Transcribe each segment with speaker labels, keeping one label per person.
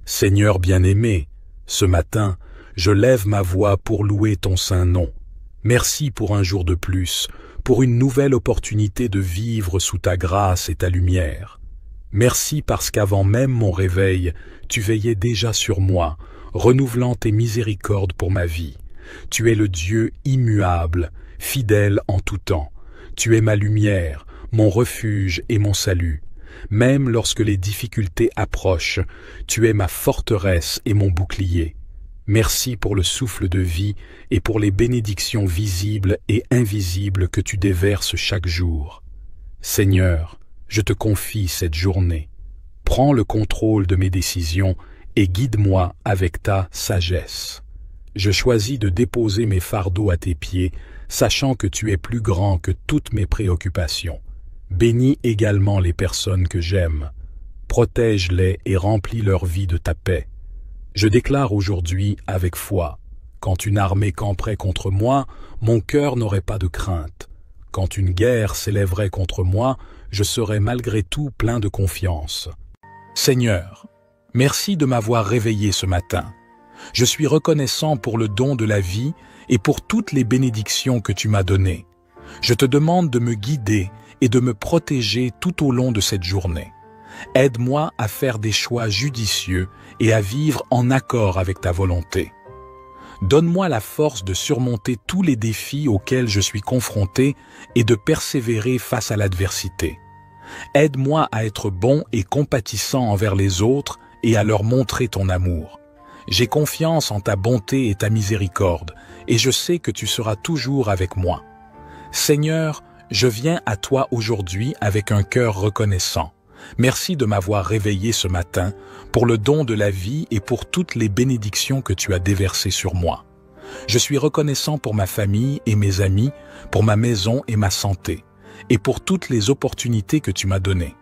Speaker 1: Seigneur bien-aimé, ce matin, je lève ma voix pour louer ton saint nom. Merci pour un jour de plus, pour une nouvelle opportunité de vivre sous ta grâce et ta lumière. Merci parce qu'avant même mon réveil, tu veillais déjà sur moi, renouvelant tes miséricordes pour ma vie. Tu es le Dieu immuable, fidèle en tout temps. Tu es ma lumière, mon refuge et mon salut. Même lorsque les difficultés approchent, tu es ma forteresse et mon bouclier. Merci pour le souffle de vie et pour les bénédictions visibles et invisibles que tu déverses chaque jour. Seigneur, je te confie cette journée. Prends le contrôle de mes décisions et guide-moi avec ta sagesse. Je choisis de déposer mes fardeaux à tes pieds, sachant que tu es plus grand que toutes mes préoccupations. Bénis également les personnes que j'aime. Protège-les et remplis leur vie de ta paix. Je déclare aujourd'hui avec foi, quand une armée camperait contre moi, mon cœur n'aurait pas de crainte. Quand une guerre s'élèverait contre moi, je serais malgré tout plein de confiance. Seigneur, merci de m'avoir réveillé ce matin. Je suis reconnaissant pour le don de la vie et pour toutes les bénédictions que tu m'as données. Je te demande de me guider et de me protéger tout au long de cette journée. Aide-moi à faire des choix judicieux et à vivre en accord avec ta volonté. Donne-moi la force de surmonter tous les défis auxquels je suis confronté et de persévérer face à l'adversité. Aide-moi à être bon et compatissant envers les autres et à leur montrer ton amour. J'ai confiance en ta bonté et ta miséricorde, et je sais que tu seras toujours avec moi. Seigneur, je viens à toi aujourd'hui avec un cœur reconnaissant. Merci de m'avoir réveillé ce matin, pour le don de la vie et pour toutes les bénédictions que tu as déversées sur moi. Je suis reconnaissant pour ma famille et mes amis, pour ma maison et ma santé, et pour toutes les opportunités que tu m'as données.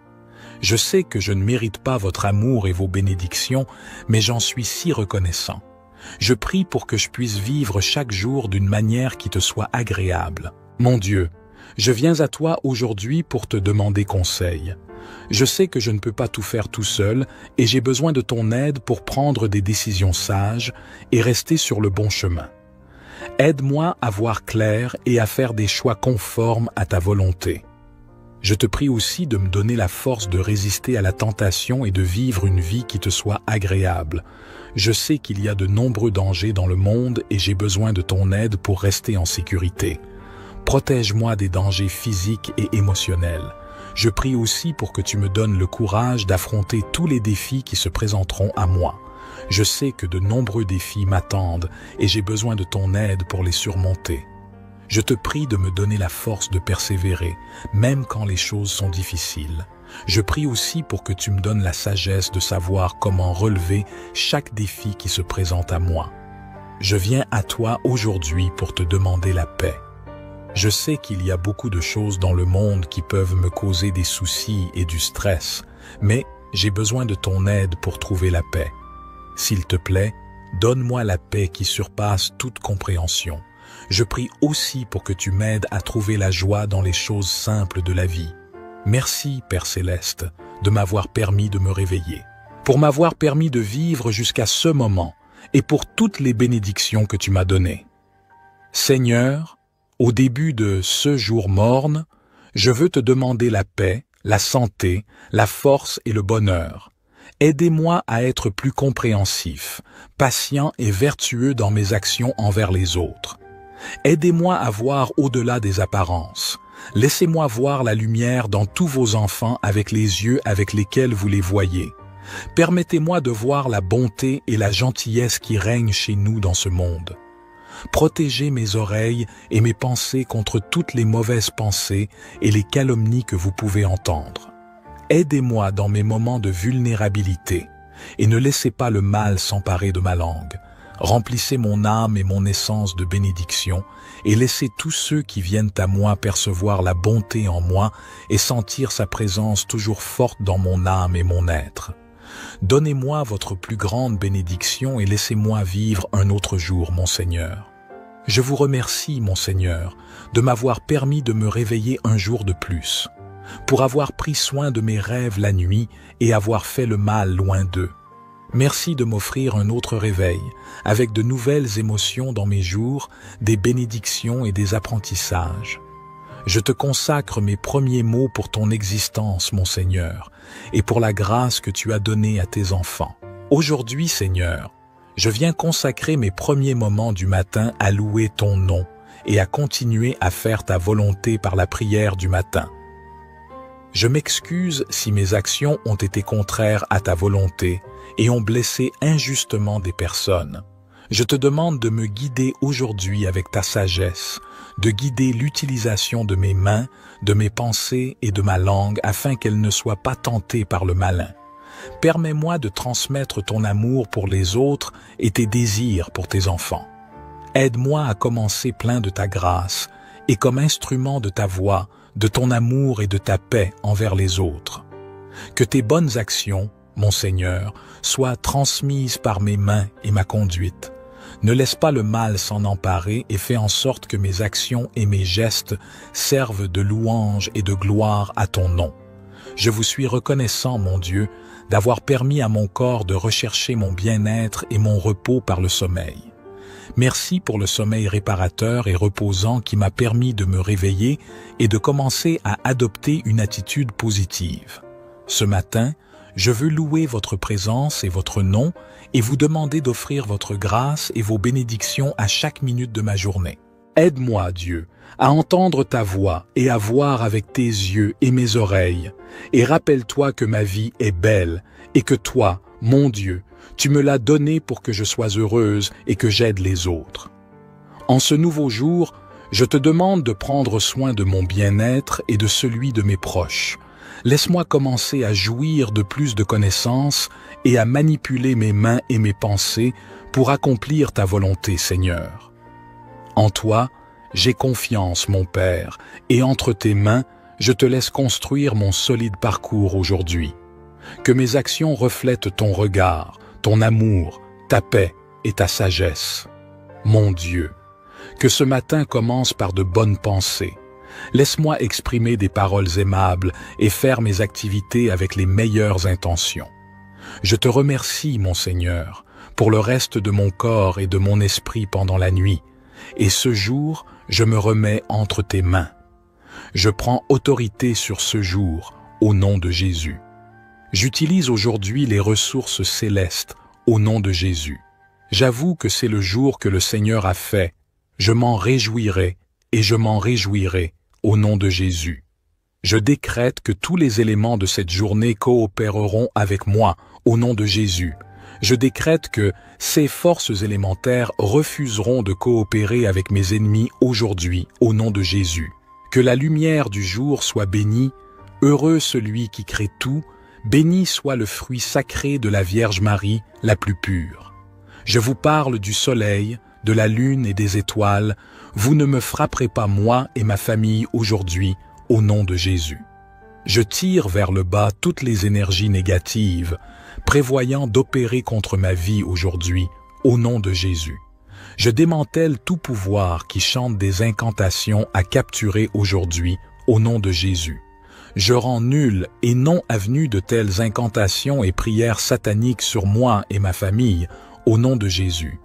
Speaker 1: Je sais que je ne mérite pas votre amour et vos bénédictions, mais j'en suis si reconnaissant. Je prie pour que je puisse vivre chaque jour d'une manière qui te soit agréable. Mon Dieu, je viens à toi aujourd'hui pour te demander conseil. Je sais que je ne peux pas tout faire tout seul et j'ai besoin de ton aide pour prendre des décisions sages et rester sur le bon chemin. Aide-moi à voir clair et à faire des choix conformes à ta volonté. Je te prie aussi de me donner la force de résister à la tentation et de vivre une vie qui te soit agréable. Je sais qu'il y a de nombreux dangers dans le monde et j'ai besoin de ton aide pour rester en sécurité. Protège-moi des dangers physiques et émotionnels. Je prie aussi pour que tu me donnes le courage d'affronter tous les défis qui se présenteront à moi. Je sais que de nombreux défis m'attendent et j'ai besoin de ton aide pour les surmonter. Je te prie de me donner la force de persévérer, même quand les choses sont difficiles. Je prie aussi pour que tu me donnes la sagesse de savoir comment relever chaque défi qui se présente à moi. Je viens à toi aujourd'hui pour te demander la paix. Je sais qu'il y a beaucoup de choses dans le monde qui peuvent me causer des soucis et du stress, mais j'ai besoin de ton aide pour trouver la paix. S'il te plaît, donne-moi la paix qui surpasse toute compréhension. Je prie aussi pour que tu m'aides à trouver la joie dans les choses simples de la vie. Merci, Père Céleste, de m'avoir permis de me réveiller, pour m'avoir permis de vivre jusqu'à ce moment et pour toutes les bénédictions que tu m'as données. Seigneur, au début de ce jour morne, je veux te demander la paix, la santé, la force et le bonheur. Aidez-moi à être plus compréhensif, patient et vertueux dans mes actions envers les autres. Aidez-moi à voir au-delà des apparences. Laissez-moi voir la lumière dans tous vos enfants avec les yeux avec lesquels vous les voyez. Permettez-moi de voir la bonté et la gentillesse qui règnent chez nous dans ce monde. Protégez mes oreilles et mes pensées contre toutes les mauvaises pensées et les calomnies que vous pouvez entendre. Aidez-moi dans mes moments de vulnérabilité et ne laissez pas le mal s'emparer de ma langue. Remplissez mon âme et mon essence de bénédiction et laissez tous ceux qui viennent à moi percevoir la bonté en moi et sentir sa présence toujours forte dans mon âme et mon être. Donnez-moi votre plus grande bénédiction et laissez-moi vivre un autre jour, mon Seigneur. Je vous remercie, mon Seigneur, de m'avoir permis de me réveiller un jour de plus, pour avoir pris soin de mes rêves la nuit et avoir fait le mal loin d'eux. Merci de m'offrir un autre réveil, avec de nouvelles émotions dans mes jours, des bénédictions et des apprentissages. Je te consacre mes premiers mots pour ton existence, mon Seigneur, et pour la grâce que tu as donnée à tes enfants. Aujourd'hui, Seigneur, je viens consacrer mes premiers moments du matin à louer ton nom et à continuer à faire ta volonté par la prière du matin. Je m'excuse si mes actions ont été contraires à ta volonté et ont blessé injustement des personnes. Je te demande de me guider aujourd'hui avec ta sagesse, de guider l'utilisation de mes mains, de mes pensées et de ma langue afin qu'elles ne soient pas tentées par le malin. Permets-moi de transmettre ton amour pour les autres et tes désirs pour tes enfants. Aide-moi à commencer plein de ta grâce et comme instrument de ta voix, de ton amour et de ta paix envers les autres. Que tes bonnes actions, mon Seigneur, soient transmises par mes mains et ma conduite. Ne laisse pas le mal s'en emparer et fais en sorte que mes actions et mes gestes servent de louange et de gloire à ton nom. Je vous suis reconnaissant, mon Dieu, d'avoir permis à mon corps de rechercher mon bien-être et mon repos par le sommeil. Merci pour le sommeil réparateur et reposant qui m'a permis de me réveiller et de commencer à adopter une attitude positive. Ce matin, je veux louer votre présence et votre nom et vous demander d'offrir votre grâce et vos bénédictions à chaque minute de ma journée. Aide-moi, Dieu, à entendre ta voix et à voir avec tes yeux et mes oreilles. Et rappelle-toi que ma vie est belle et que toi, mon Dieu, tu me l'as donnée pour que je sois heureuse et que j'aide les autres. En ce nouveau jour, je te demande de prendre soin de mon bien-être et de celui de mes proches. Laisse-moi commencer à jouir de plus de connaissances et à manipuler mes mains et mes pensées pour accomplir ta volonté, Seigneur. En toi, j'ai confiance, mon Père, et entre tes mains, je te laisse construire mon solide parcours aujourd'hui. Que mes actions reflètent ton regard, ton amour, ta paix et ta sagesse. Mon Dieu, que ce matin commence par de bonnes pensées. Laisse-moi exprimer des paroles aimables et faire mes activités avec les meilleures intentions. Je te remercie, mon Seigneur, pour le reste de mon corps et de mon esprit pendant la nuit, et ce jour, je me remets entre tes mains. Je prends autorité sur ce jour, au nom de Jésus. J'utilise aujourd'hui les ressources célestes, au nom de Jésus. J'avoue que c'est le jour que le Seigneur a fait. Je m'en réjouirai, et je m'en réjouirai, au nom de Jésus. Je décrète que tous les éléments de cette journée coopéreront avec moi, au nom de Jésus. Je décrète que ces forces élémentaires refuseront de coopérer avec mes ennemis aujourd'hui, au nom de Jésus. Que la lumière du jour soit bénie, heureux celui qui crée tout, béni soit le fruit sacré de la Vierge Marie, la plus pure. Je vous parle du soleil, de la lune et des étoiles, vous ne me frapperez pas moi et ma famille aujourd'hui, au nom de Jésus. Je tire vers le bas toutes les énergies négatives, prévoyant d'opérer contre ma vie aujourd'hui, au nom de Jésus. Je démantèle tout pouvoir qui chante des incantations à capturer aujourd'hui, au nom de Jésus. Je rends nul et non avenu de telles incantations et prières sataniques sur moi et ma famille, au nom de Jésus.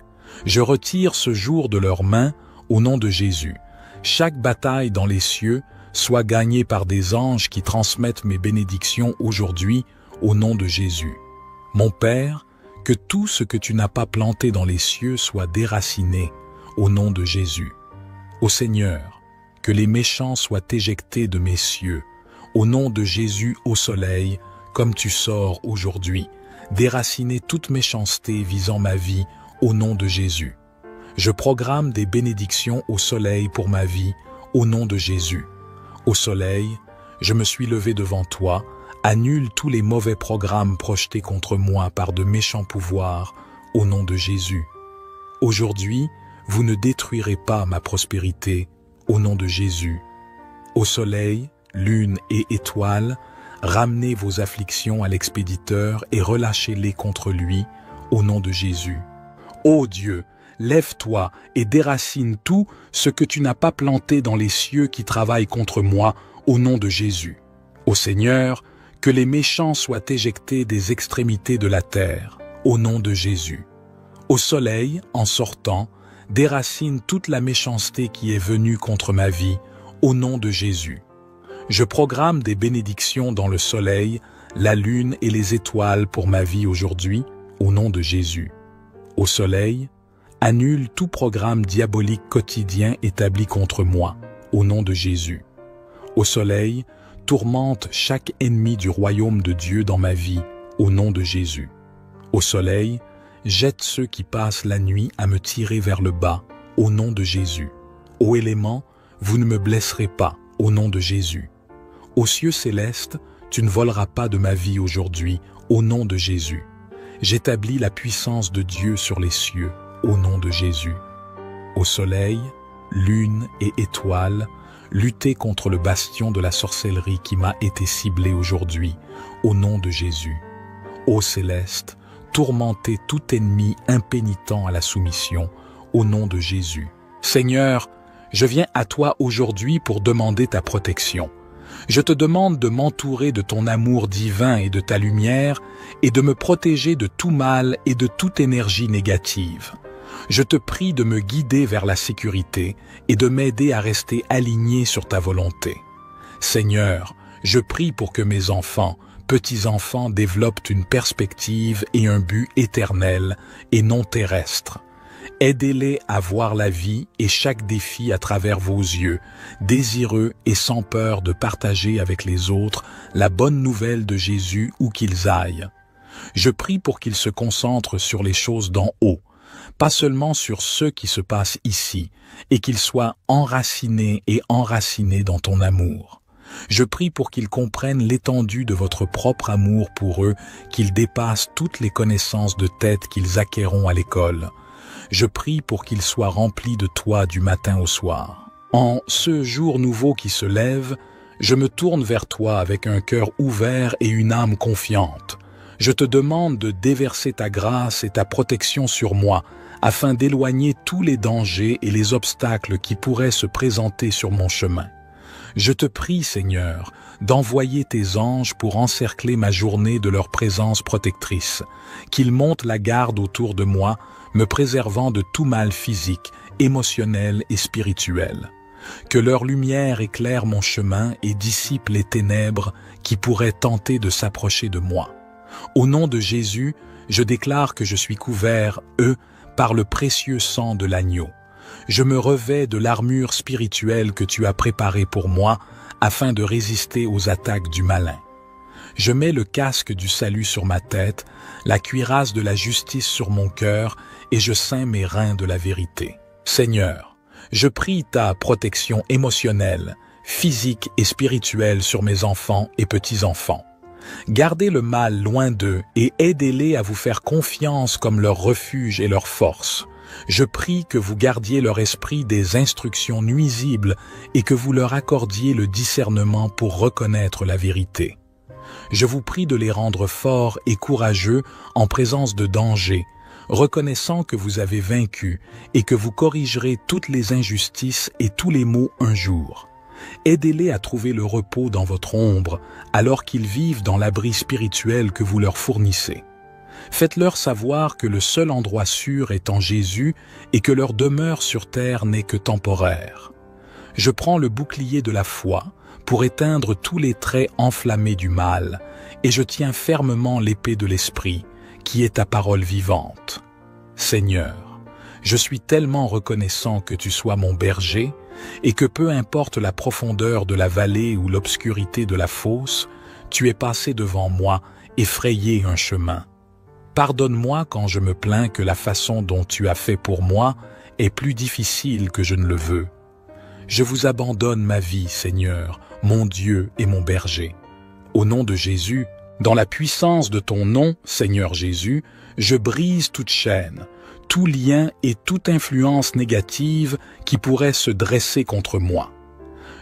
Speaker 1: Je retire ce jour de leurs mains, au nom de Jésus. Chaque bataille dans les cieux soit gagnée par des anges qui transmettent mes bénédictions aujourd'hui, au nom de Jésus. Mon Père, que tout ce que tu n'as pas planté dans les cieux soit déraciné, au nom de Jésus. Ô Seigneur, que les méchants soient éjectés de mes cieux, au nom de Jésus au soleil, comme tu sors aujourd'hui. Déraciner toute méchanceté visant ma vie, au nom de Jésus. Je programme des bénédictions au soleil pour ma vie, au nom de Jésus. Au soleil, je me suis levé devant toi, annule tous les mauvais programmes projetés contre moi par de méchants pouvoirs, au nom de Jésus. Aujourd'hui, vous ne détruirez pas ma prospérité, au nom de Jésus. Au soleil, lune et étoiles, ramenez vos afflictions à l'expéditeur et relâchez-les contre lui, au nom de Jésus. Ô Dieu, lève-toi et déracine tout ce que tu n'as pas planté dans les cieux qui travaillent contre moi, au nom de Jésus. Ô Seigneur, que les méchants soient éjectés des extrémités de la terre, au nom de Jésus. Au soleil, en sortant, déracine toute la méchanceté qui est venue contre ma vie, au nom de Jésus. Je programme des bénédictions dans le soleil, la lune et les étoiles pour ma vie aujourd'hui, au nom de Jésus. Au soleil, annule tout programme diabolique quotidien établi contre moi, au nom de Jésus. Au soleil, tourmente chaque ennemi du royaume de Dieu dans ma vie, au nom de Jésus. Au soleil, jette ceux qui passent la nuit à me tirer vers le bas, au nom de Jésus. Ô élément, vous ne me blesserez pas, au nom de Jésus. Aux cieux célestes, tu ne voleras pas de ma vie aujourd'hui, au nom de Jésus. J'établis la puissance de Dieu sur les cieux, au nom de Jésus. Au soleil, lune et étoiles, luttez contre le bastion de la sorcellerie qui m'a été ciblé aujourd'hui, au nom de Jésus. Ô céleste, tourmentez tout ennemi impénitent à la soumission, au nom de Jésus. Seigneur, je viens à toi aujourd'hui pour demander ta protection. Je te demande de m'entourer de ton amour divin et de ta lumière et de me protéger de tout mal et de toute énergie négative. Je te prie de me guider vers la sécurité et de m'aider à rester aligné sur ta volonté. Seigneur, je prie pour que mes enfants, petits-enfants développent une perspective et un but éternel et non terrestre. Aidez-les à voir la vie et chaque défi à travers vos yeux, désireux et sans peur de partager avec les autres la bonne nouvelle de Jésus où qu'ils aillent. Je prie pour qu'ils se concentrent sur les choses d'en haut, pas seulement sur ceux qui se passent ici, et qu'ils soient enracinés et enracinés dans ton amour. Je prie pour qu'ils comprennent l'étendue de votre propre amour pour eux, qu'ils dépassent toutes les connaissances de tête qu'ils acquerront à l'école. Je prie pour qu'ils soient remplis de toi du matin au soir. En ce jour nouveau qui se lève, je me tourne vers toi avec un cœur ouvert et une âme confiante. Je te demande de déverser ta grâce et ta protection sur moi, afin d'éloigner tous les dangers et les obstacles qui pourraient se présenter sur mon chemin. Je te prie, Seigneur, d'envoyer tes anges pour encercler ma journée de leur présence protectrice, qu'ils montent la garde autour de moi, me préservant de tout mal physique, émotionnel et spirituel. Que leur lumière éclaire mon chemin et dissipe les ténèbres qui pourraient tenter de s'approcher de moi. Au nom de Jésus, je déclare que je suis couvert, par le précieux sang de l'agneau. Je me revêts de l'armure spirituelle que tu as préparée pour moi, afin de résister aux attaques du malin. Je mets le casque du salut sur ma tête, la cuirasse de la justice sur mon cœur, et je ceins mes reins de la vérité. Seigneur, je prie ta protection émotionnelle, physique et spirituelle sur mes enfants et petits-enfants. Gardez le mal loin d'eux et aidez-les à vous faire confiance comme leur refuge et leur force. Je prie que vous gardiez leur esprit des instructions nuisibles et que vous leur accordiez le discernement pour reconnaître la vérité. Je vous prie de les rendre forts et courageux en présence de danger, reconnaissant que vous avez vaincu et que vous corrigerez toutes les injustices et tous les maux un jour. Aidez-les à trouver le repos dans votre ombre, alors qu'ils vivent dans l'abri spirituel que vous leur fournissez. Faites-leur savoir que le seul endroit sûr est en Jésus et que leur demeure sur terre n'est que temporaire. Je prends le bouclier de la foi pour éteindre tous les traits enflammés du mal, et je tiens fermement l'épée de l'Esprit, qui est ta parole vivante. Seigneur, je suis tellement reconnaissant que tu sois mon berger, et que peu importe la profondeur de la vallée ou l'obscurité de la fosse, tu es passé devant moi et frayé un chemin. Pardonne-moi quand je me plains que la façon dont tu as fait pour moi est plus difficile que je ne le veux. Je vous abandonne ma vie, Seigneur, mon Dieu et mon berger. Au nom de Jésus, dans la puissance de ton nom, Seigneur Jésus, je brise toute chaîne, tout lien et toute influence négative qui pourrait se dresser contre moi.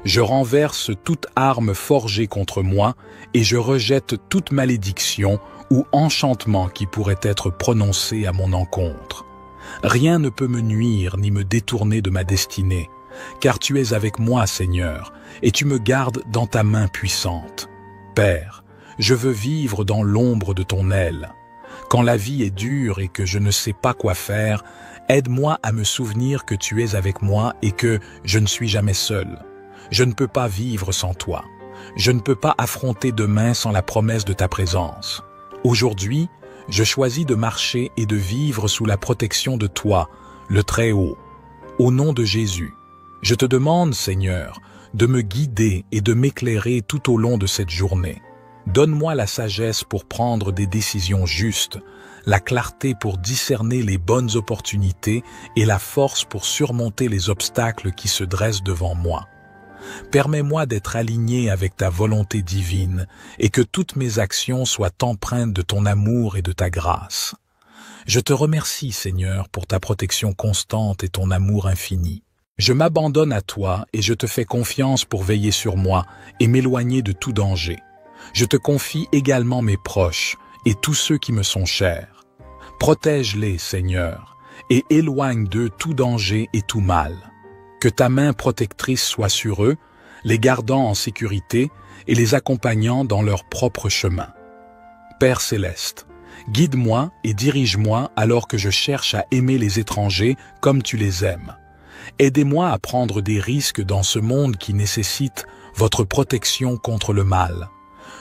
Speaker 1: Je renverse toute arme forgée contre moi et je rejette toute malédiction ou enchantement qui pourrait être prononcé à mon encontre. Rien ne peut me nuire ni me détourner de ma destinée, car tu es avec moi, Seigneur, et tu me gardes dans ta main puissante. Père, je veux vivre dans l'ombre de ton aile. Quand la vie est dure et que je ne sais pas quoi faire, aide-moi à me souvenir que tu es avec moi et que je ne suis jamais seul. Je ne peux pas vivre sans toi. Je ne peux pas affronter demain sans la promesse de ta présence. Aujourd'hui, je choisis de marcher et de vivre sous la protection de toi, le Très-Haut. Au nom de Jésus, je te demande, Seigneur, de me guider et de m'éclairer tout au long de cette journée. Donne-moi la sagesse pour prendre des décisions justes, la clarté pour discerner les bonnes opportunités et la force pour surmonter les obstacles qui se dressent devant moi. Permets-moi d'être aligné avec ta volonté divine et que toutes mes actions soient empreintes de ton amour et de ta grâce. Je te remercie, Seigneur, pour ta protection constante et ton amour infini. Je m'abandonne à toi et je te fais confiance pour veiller sur moi et m'éloigner de tout danger. Je te confie également mes proches et tous ceux qui me sont chers. Protège-les, Seigneur, et éloigne d'eux tout danger et tout mal. Que ta main protectrice soit sur eux, les gardant en sécurité et les accompagnant dans leur propre chemin. Père céleste, guide-moi et dirige-moi alors que je cherche à aimer les étrangers comme tu les aimes. Aidez-moi à prendre des risques dans ce monde qui nécessite votre protection contre le mal.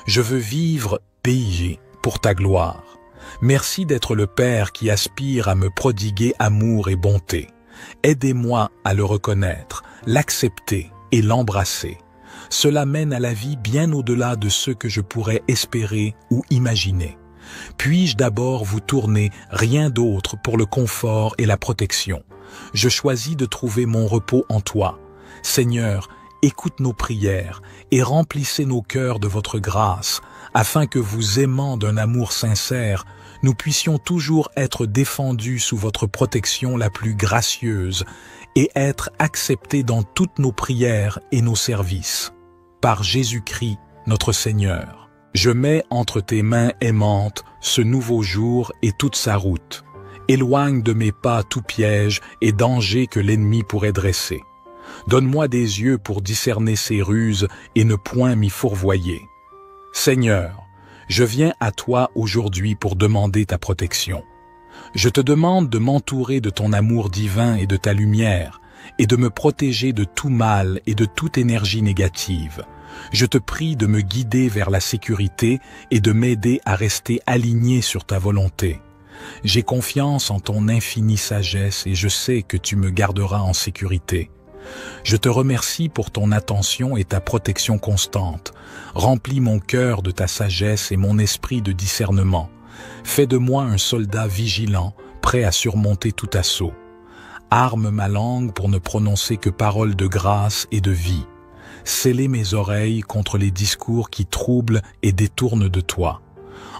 Speaker 1: Je veux vivre payé pour ta gloire. Merci d'être le Père qui aspire à me prodiguer amour et bonté. Aidez-moi à le reconnaître, l'accepter et l'embrasser. Cela mène à la vie bien au-delà de ce que je pourrais espérer ou imaginer. Puis-je d'abord vous tourner rien d'autre pour le confort et la protection. Je choisis de trouver mon repos en toi. Seigneur, écoute nos prières et remplissez nos cœurs de votre grâce, afin que vous aimant d'un amour sincère, nous puissions toujours être défendus sous votre protection la plus gracieuse et être acceptés dans toutes nos prières et nos services. Par Jésus-Christ, notre Seigneur, je mets entre tes mains aimantes ce nouveau jour et toute sa route. Éloigne de mes pas tout piège et danger que l'ennemi pourrait dresser. Donne-moi des yeux pour discerner ses ruses et ne point m'y fourvoyer. Seigneur, je viens à toi aujourd'hui pour demander ta protection. Je te demande de m'entourer de ton amour divin et de ta lumière, et de me protéger de tout mal et de toute énergie négative. Je te prie de me guider vers la sécurité et de m'aider à rester aligné sur ta volonté. J'ai confiance en ton infinie sagesse et je sais que tu me garderas en sécurité. Je te remercie pour ton attention et ta protection constante. Remplis mon cœur de ta sagesse et mon esprit de discernement. Fais de moi un soldat vigilant, prêt à surmonter tout assaut. Arme ma langue pour ne prononcer que paroles de grâce et de vie. Scellez mes oreilles contre les discours qui troublent et détournent de toi.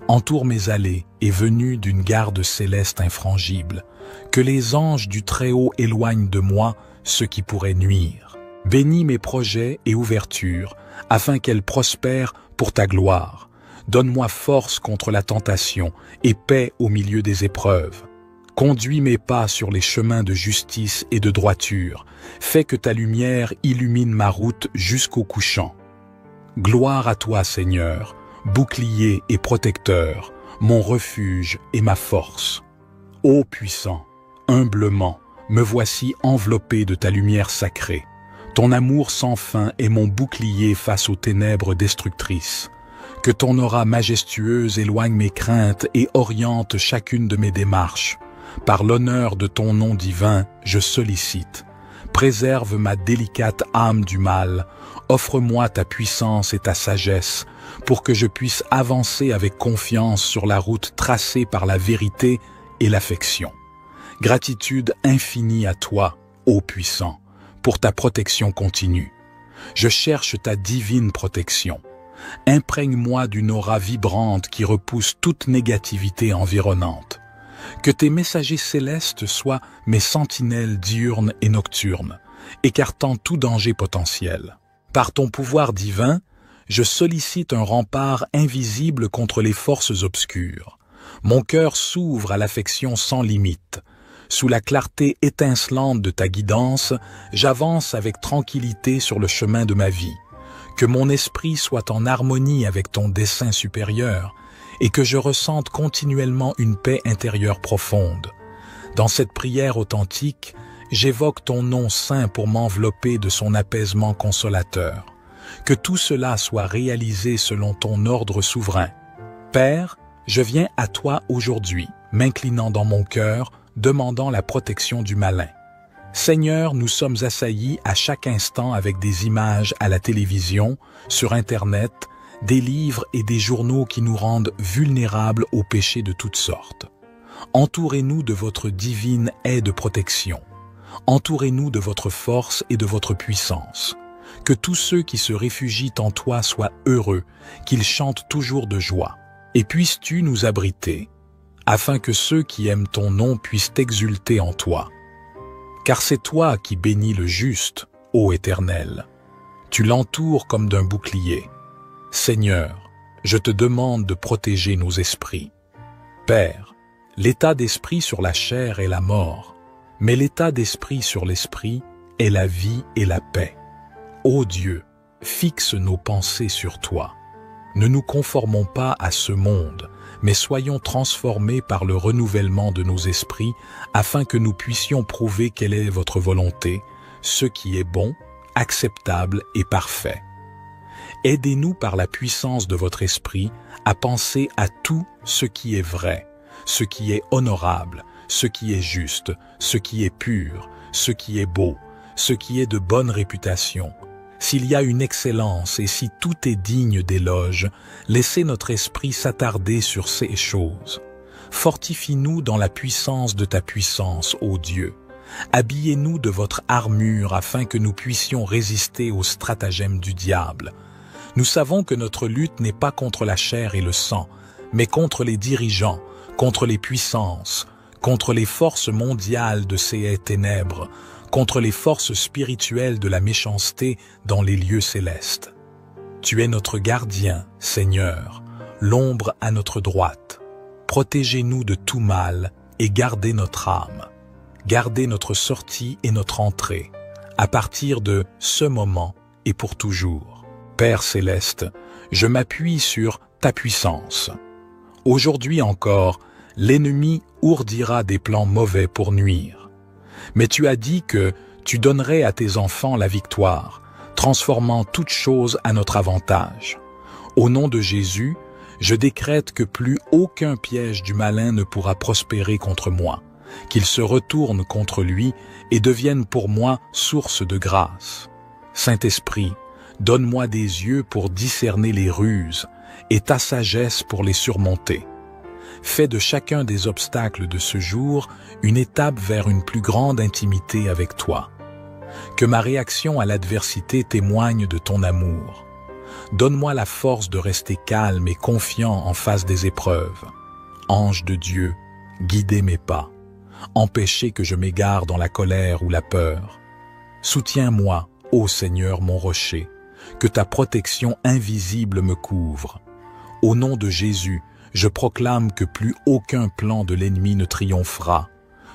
Speaker 1: Entoure mes allées et venues d'une garde céleste infrangible. Que les anges du Très-Haut éloignent de moi ce qui pourrait nuire. Bénis mes projets et ouvertures, afin qu'elles prospèrent pour ta gloire. Donne-moi force contre la tentation et paix au milieu des épreuves. Conduis mes pas sur les chemins de justice et de droiture. Fais que ta lumière illumine ma route jusqu'au couchant. Gloire à toi, Seigneur, bouclier et protecteur, mon refuge et ma force. Ô puissant, humblement, me voici enveloppé de ta lumière sacrée. Ton amour sans fin est mon bouclier face aux ténèbres destructrices. Que ton aura majestueuse éloigne mes craintes et oriente chacune de mes démarches. Par l'honneur de ton nom divin, je sollicite. Préserve ma délicate âme du mal. Offre-moi ta puissance et ta sagesse pour que je puisse avancer avec confiance sur la route tracée par la vérité et l'affection. Gratitude infinie à toi, ô puissant, pour ta protection continue. Je cherche ta divine protection. Imprègne-moi d'une aura vibrante qui repousse toute négativité environnante. Que tes messagers célestes soient mes sentinelles diurnes et nocturnes, écartant tout danger potentiel. Par ton pouvoir divin, je sollicite un rempart invisible contre les forces obscures. Mon cœur s'ouvre à l'affection sans limite. Sous la clarté étincelante de ta guidance, j'avance avec tranquillité sur le chemin de ma vie. Que mon esprit soit en harmonie avec ton dessein supérieur et que je ressente continuellement une paix intérieure profonde. Dans cette prière authentique, j'évoque ton nom saint pour m'envelopper de son apaisement consolateur. Que tout cela soit réalisé selon ton ordre souverain. Père, je viens à toi aujourd'hui, m'inclinant dans mon cœur, demandant la protection du malin. Seigneur, nous sommes assaillis à chaque instant avec des images à la télévision, sur Internet, des livres et des journaux qui nous rendent vulnérables aux péchés de toutes sortes. Entourez-nous de votre divine aide protection. Entourez-nous de votre force et de votre puissance. Que tous ceux qui se réfugient en toi soient heureux, qu'ils chantent toujours de joie. Et puisses-tu nous abriter, afin que ceux qui aiment ton nom puissent exulter en toi. Car c'est toi qui bénis le juste, ô Éternel. Tu l'entoures comme d'un bouclier. Seigneur, je te demande de protéger nos esprits. Père, l'état d'esprit sur la chair est la mort, mais l'état d'esprit sur l'esprit est la vie et la paix. Ô Dieu, fixe nos pensées sur toi. Ne nous conformons pas à ce monde, mais soyons transformés par le renouvellement de nos esprits afin que nous puissions prouver quelle est votre volonté, ce qui est bon, acceptable et parfait. Aidez-nous par la puissance de votre esprit à penser à tout ce qui est vrai, ce qui est honorable, ce qui est juste, ce qui est pur, ce qui est beau, ce qui est de bonne réputation. S'il y a une excellence et si tout est digne d'éloge, laissez notre esprit s'attarder sur ces choses. Fortifie-nous dans la puissance de ta puissance, ô Dieu. Habillez-nous de votre armure afin que nous puissions résister aux stratagèmes du diable. Nous savons que notre lutte n'est pas contre la chair et le sang, mais contre les dirigeants, contre les puissances, contre les forces mondiales de ces ténèbres, contre les forces spirituelles de la méchanceté dans les lieux célestes. Tu es notre gardien, Seigneur, l'ombre à notre droite. Protégez-nous de tout mal et gardez notre âme. Gardez notre sortie et notre entrée, à partir de ce moment et pour toujours. Père céleste, je m'appuie sur ta puissance. Aujourd'hui encore, l'ennemi ourdira des plans mauvais pour nuire. Mais tu as dit que tu donnerais à tes enfants la victoire, transformant toutes choses à notre avantage. Au nom de Jésus, je décrète que plus aucun piège du malin ne pourra prospérer contre moi, qu'il se retourne contre lui et devienne pour moi source de grâce. Saint-Esprit, donne-moi des yeux pour discerner les ruses et ta sagesse pour les surmonter. Fais de chacun des obstacles de ce jour une étape vers une plus grande intimité avec toi. Que ma réaction à l'adversité témoigne de ton amour. Donne-moi la force de rester calme et confiant en face des épreuves. Ange de Dieu, guidez mes pas. Empêchez que je m'égare dans la colère ou la peur. Soutiens-moi, ô Seigneur mon rocher, que ta protection invisible me couvre. Au nom de Jésus, je proclame que plus aucun plan de l'ennemi ne triomphera.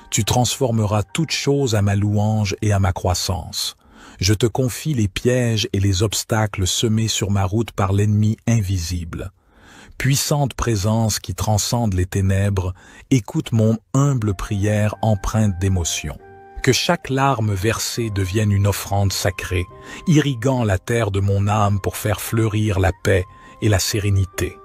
Speaker 1: Tu transformeras toutes choses à ma louange et à ma croissance. Je te confie les pièges et les obstacles semés sur ma route par l'ennemi invisible. Puissante présence qui transcende les ténèbres, écoute mon humble prière empreinte d'émotion. Que chaque larme versée devienne une offrande sacrée, irriguant la terre de mon âme pour faire fleurir la paix et la sérénité.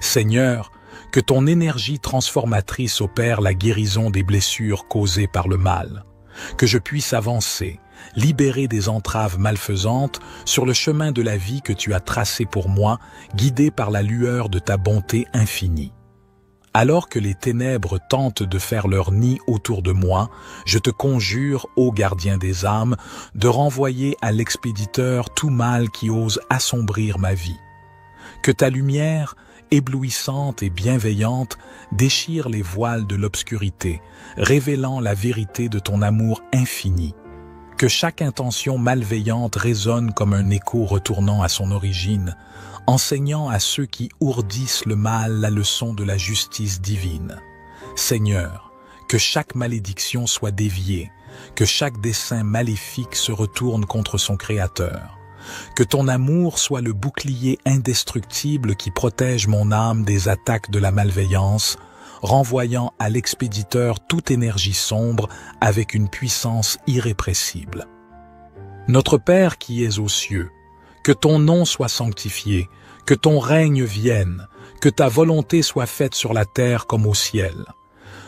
Speaker 1: Seigneur, que ton énergie transformatrice opère la guérison des blessures causées par le mal. Que je puisse avancer, libéré des entraves malfaisantes, sur le chemin de la vie que tu as tracé pour moi, guidé par la lueur de ta bonté infinie. Alors que les ténèbres tentent de faire leur nid autour de moi, je te conjure, ô gardien des âmes, de renvoyer à l'expéditeur tout mal qui ose assombrir ma vie. Que ta lumière, éblouissante et bienveillante, déchire les voiles de l'obscurité, révélant la vérité de ton amour infini. Que chaque intention malveillante résonne comme un écho retournant à son origine, enseignant à ceux qui ourdissent le mal la leçon de la justice divine. Seigneur, que chaque malédiction soit déviée, que chaque dessein maléfique se retourne contre son Créateur. Que ton amour soit le bouclier indestructible qui protège mon âme des attaques de la malveillance, renvoyant à l'expéditeur toute énergie sombre avec une puissance irrépressible. Notre Père qui es aux cieux, que ton nom soit sanctifié, que ton règne vienne, que ta volonté soit faite sur la terre comme au ciel.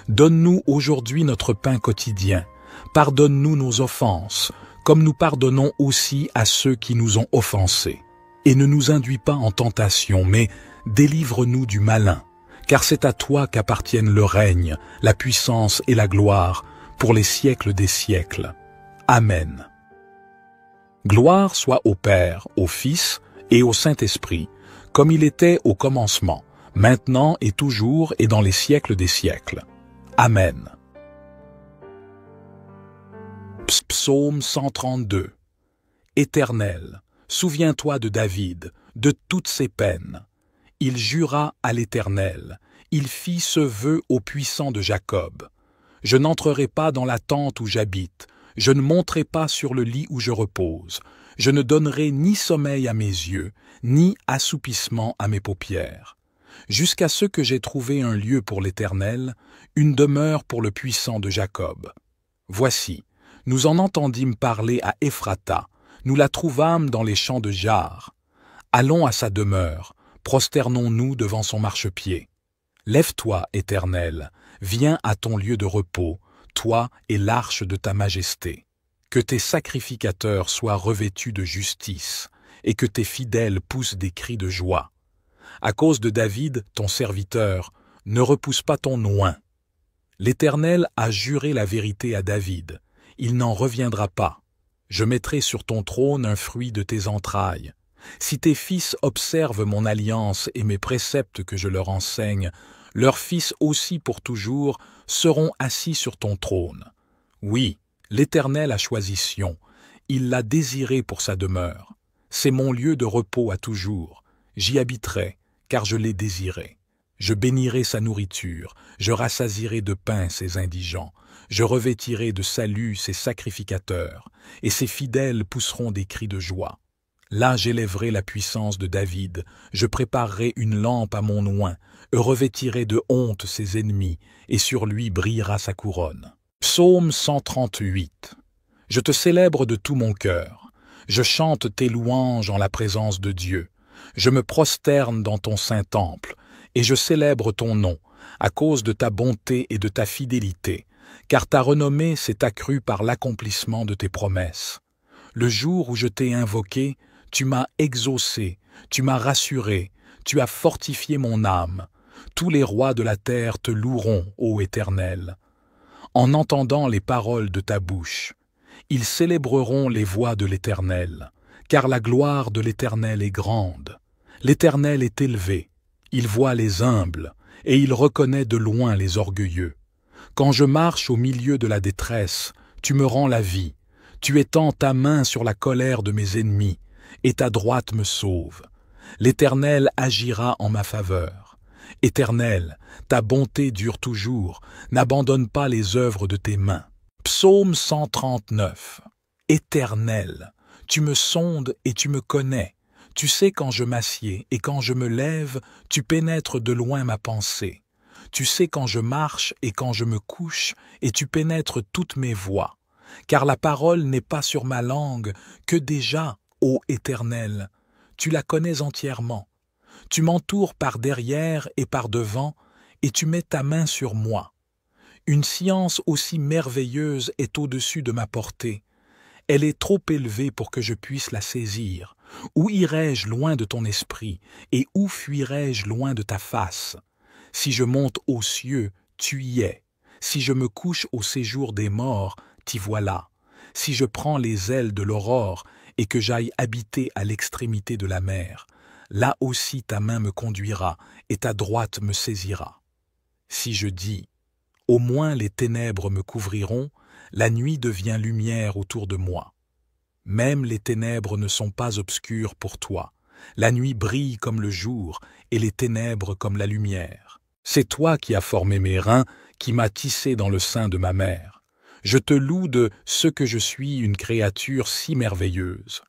Speaker 1: Donne-nous aujourd'hui notre pain quotidien. Pardonne-nous nos offenses, comme nous pardonnons aussi à ceux qui nous ont offensés. Et ne nous induis pas en tentation, mais délivre-nous du malin, car c'est à toi qu'appartiennent le règne, la puissance et la gloire, pour les siècles des siècles. Amen. Gloire soit au Père, au Fils et au Saint-Esprit, comme il était au commencement, maintenant et toujours et dans les siècles des siècles. Amen. Psaume 132. Éternel, souviens-toi de David, de toutes ses peines. Il jura à l'Éternel, il fit ce vœu au puissant de Jacob. Je n'entrerai pas dans la tente où j'habite, je ne monterai pas sur le lit où je repose, je ne donnerai ni sommeil à mes yeux, ni assoupissement à mes paupières, jusqu'à ce que j'aie trouvé un lieu pour l'Éternel, une demeure pour le puissant de Jacob. Voici, nous en entendîmes parler à Ephrata, nous la trouvâmes dans les champs de Jar. Allons à sa demeure, prosternons-nous devant son marchepied. Lève-toi, Éternel, viens à ton lieu de repos, toi et l'arche de ta majesté. Que tes sacrificateurs soient revêtus de justice, et que tes fidèles poussent des cris de joie. À cause de David, ton serviteur, ne repousse pas ton oint. L'Éternel a juré la vérité à David, il n'en reviendra pas. Je mettrai sur ton trône un fruit de tes entrailles. Si tes fils observent mon alliance et mes préceptes que je leur enseigne, leurs fils aussi pour toujours seront assis sur ton trône. Oui, l'Éternel a choisi Sion, il l'a désiré pour sa demeure. C'est mon lieu de repos à toujours, j'y habiterai, car je l'ai désiré. Je bénirai sa nourriture, je rassasierai de pain ses indigents, je revêtirai de salut ses sacrificateurs, et ses fidèles pousseront des cris de joie. Là j'élèverai la puissance de David, je préparerai une lampe à mon oint, revêtirai de honte ses ennemis, et sur lui brillera sa couronne. Psaume 138. Je te célèbre de tout mon cœur, je chante tes louanges en la présence de Dieu, je me prosterne dans ton saint temple, et je célèbre ton nom, à cause de ta bonté et de ta fidélité, car ta renommée s'est accrue par l'accomplissement de tes promesses. Le jour où je t'ai invoqué, tu m'as exaucé, tu m'as rassuré, tu as fortifié mon âme. Tous les rois de la terre te loueront, ô Éternel. En entendant les paroles de ta bouche, ils célébreront les voies de l'Éternel, car la gloire de l'Éternel est grande. L'Éternel est élevé, il voit les humbles, et il reconnaît de loin les orgueilleux. Quand je marche au milieu de la détresse, tu me rends la vie, tu étends ta main sur la colère de mes ennemis, et ta droite me sauve. L'Éternel agira en ma faveur. Éternel, ta bonté dure toujours, n'abandonne pas les œuvres de tes mains. Psaume 139. Éternel, tu me sondes et tu me connais. Tu sais quand je m'assieds et quand je me lève, tu pénètres de loin ma pensée. Tu sais quand je marche et quand je me couche, et tu pénètres toutes mes voies. Car la parole n'est pas sur ma langue, que déjà, ô Éternel, tu la connais entièrement. Tu m'entoures par derrière et par devant, et tu mets ta main sur moi. Une science aussi merveilleuse est au-dessus de ma portée. Elle est trop élevée pour que je puisse la saisir. Où irai-je loin de ton esprit, et où fuirai-je loin de ta face? Si je monte aux cieux, tu y es. Si je me couche au séjour des morts, t'y voilà. Si je prends les ailes de l'aurore, et que j'aille habiter à l'extrémité de la mer, là aussi ta main me conduira, et ta droite me saisira. Si je dis, au moins les ténèbres me couvriront, la nuit devient lumière autour de moi. Même les ténèbres ne sont pas obscures pour toi. La nuit brille comme le jour, et les ténèbres comme la lumière. C'est toi qui as formé mes reins, qui m'as tissé dans le sein de ma mère. Je te loue de ce que je suis une créature si merveilleuse.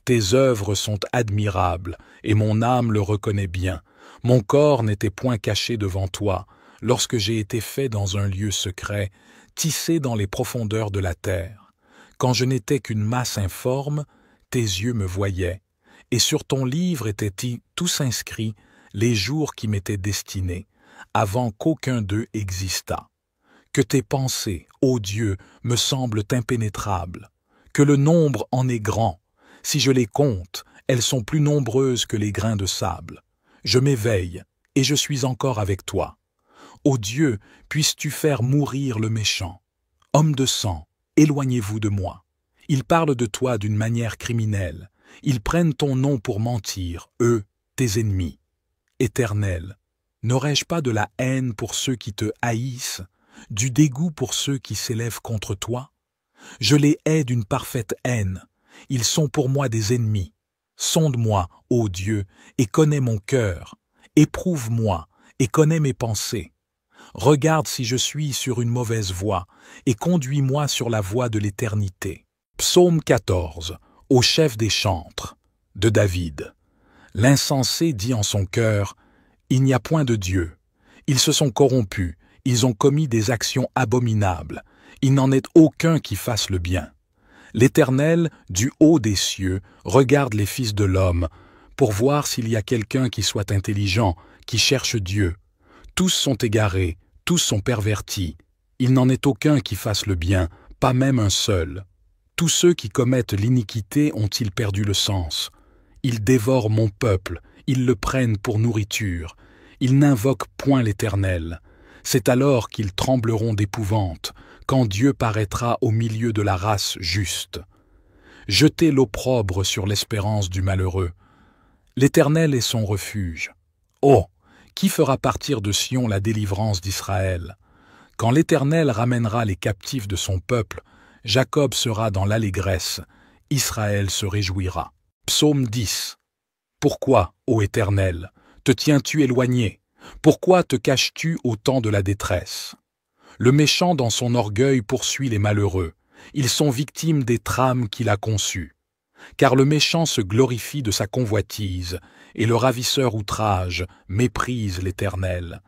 Speaker 1: Tes œuvres sont admirables, et mon âme le reconnaît bien. Mon corps n'était point caché devant toi, lorsque j'ai été fait dans un lieu secret, tissé dans les profondeurs de la terre. Quand je n'étais qu'une masse informe, tes yeux me voyaient, et sur ton livre étaient tous inscrits les jours qui m'étaient destinés, avant qu'aucun d'eux existât. Que tes pensées, ô Dieu, me semblent impénétrables, que le nombre en est grand. Si je les compte, elles sont plus nombreuses que les grains de sable. Je m'éveille, et je suis encore avec toi. Ô Dieu, puisses-tu faire mourir le méchant. Homme de sang, éloignez-vous de moi. Ils parlent de toi d'une manière criminelle. Ils prennent ton nom pour mentir, eux, tes ennemis. Éternel, n'aurais-je pas de la haine pour ceux qui te haïssent, du dégoût pour ceux qui s'élèvent contre toi? Je les hais d'une parfaite haine. Ils sont pour moi des ennemis. Sonde-moi, ô Dieu, et connais mon cœur. Éprouve-moi, et connais mes pensées. Regarde si je suis sur une mauvaise voie, et conduis-moi sur la voie de l'éternité. Psaume 14, au chef des chantres, de David. L'insensé dit en son cœur, « Il n'y a point de Dieu. » Ils se sont corrompus, ils ont commis des actions abominables. Il n'en est aucun qui fasse le bien. L'Éternel, du haut des cieux, regarde les fils de l'homme, pour voir s'il y a quelqu'un qui soit intelligent, qui cherche Dieu. Tous sont égarés, tous sont pervertis. Il n'en est aucun qui fasse le bien, pas même un seul. Tous ceux qui commettent l'iniquité ont-ils perdu le sens? Ils dévorent mon peuple, ils le prennent pour nourriture. Ils n'invoquent point l'Éternel. C'est alors qu'ils trembleront d'épouvante, quand Dieu paraîtra au milieu de la race juste. Jetez l'opprobre sur l'espérance du malheureux. L'Éternel est son refuge. Oh, qui fera partir de Sion la délivrance d'Israël? Quand l'Éternel ramènera les captifs de son peuple, Jacob sera dans l'allégresse, Israël se réjouira. Psaume 10. Pourquoi, ô Éternel, te tiens-tu éloigné? Pourquoi te caches-tu au temps de la détresse? Le méchant dans son orgueil poursuit les malheureux. Ils sont victimes des trames qu'il a conçues. Car le méchant se glorifie de sa convoitise, et le ravisseur outrage, méprise l'Éternel.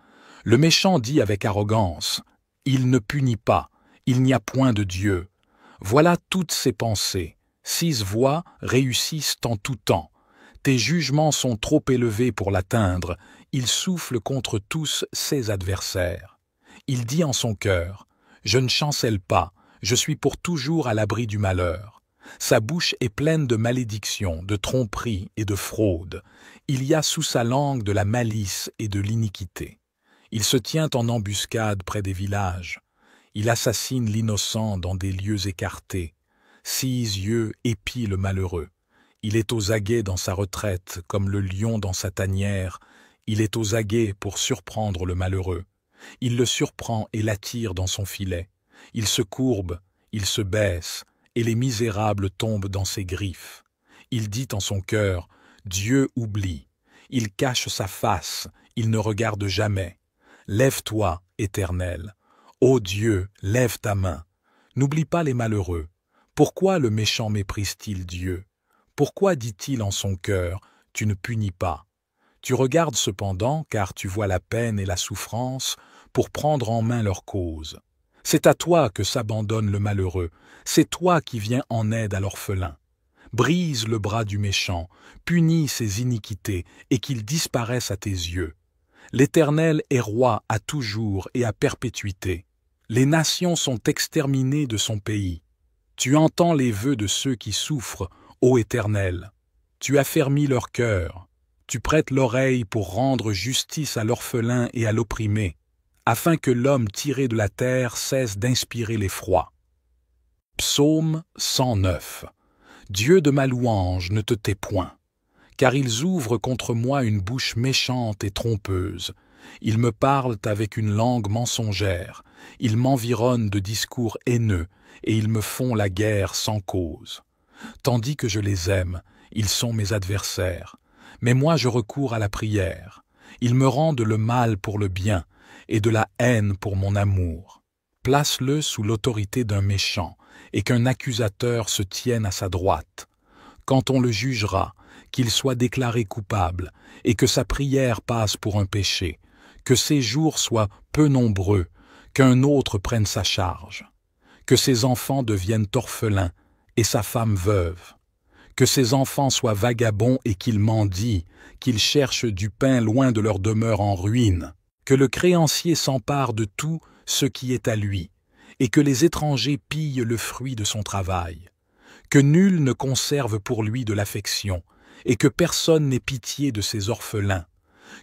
Speaker 1: Le méchant dit avec arrogance, « Il ne punit pas, il n'y a point de Dieu. » Voilà toutes ses pensées. 6 voies réussissent en tout temps. Tes jugements sont trop élevés pour l'atteindre. Il souffle contre tous ses adversaires. Il dit en son cœur, « Je ne chancelle pas, je suis pour toujours à l'abri du malheur. » Sa bouche est pleine de malédictions, de tromperies et de fraudes. Il y a sous sa langue de la malice et de l'iniquité. Il se tient en embuscade près des villages. Il assassine l'innocent dans des lieux écartés. 6 yeux épient le malheureux. Il est aux aguets dans sa retraite, comme le lion dans sa tanière. Il est aux aguets pour surprendre le malheureux. Il le surprend et l'attire dans son filet. Il se courbe, il se baisse, et les misérables tombent dans ses griffes. Il dit en son cœur, « Dieu oublie. » Il cache sa face, il ne regarde jamais. Lève-toi, Éternel. Ô Dieu, lève ta main. N'oublie pas les malheureux. Pourquoi le méchant méprise-t-il Dieu? Pourquoi dit-il en son cœur, « Tu ne punis pas » ? Tu regardes cependant, car tu vois la peine et la souffrance, pour prendre en main leur cause. C'est à toi que s'abandonne le malheureux, c'est toi qui viens en aide à l'orphelin. Brise le bras du méchant, punis ses iniquités, et qu'il disparaisse à tes yeux. L'Éternel est roi à toujours et à perpétuité. Les nations sont exterminées de son pays. Tu entends les vœux de ceux qui souffrent, ô Éternel. Tu affermis leur cœur. Tu prêtes l'oreille pour rendre justice à l'orphelin et à l'opprimé, afin que l'homme tiré de la terre cesse d'inspirer l'effroi. Psaume 109. Dieu de ma louange, ne te tais point, car ils ouvrent contre moi une bouche méchante et trompeuse. Ils me parlent avec une langue mensongère, ils m'environnent de discours haineux, et ils me font la guerre sans cause. Tandis que je les aime, ils sont mes adversaires. Mais moi je recours à la prière. Ils me rendent le mal pour le bien, et de la haine pour mon amour. Place-le sous l'autorité d'un méchant, et qu'un accusateur se tienne à sa droite. quand on le jugera, qu'il soit déclaré coupable, et que sa prière passe pour un péché, que ses jours soient peu nombreux, qu'un autre prenne sa charge, que ses enfants deviennent orphelins, et sa femme veuve, que ses enfants soient vagabonds et qu'ils mendient, qu'ils cherchent du pain loin de leur demeure en ruine, que le créancier s'empare de tout ce qui est à lui, et que les étrangers pillent le fruit de son travail, que nul ne conserve pour lui de l'affection, et que personne n'ait pitié de ses orphelins,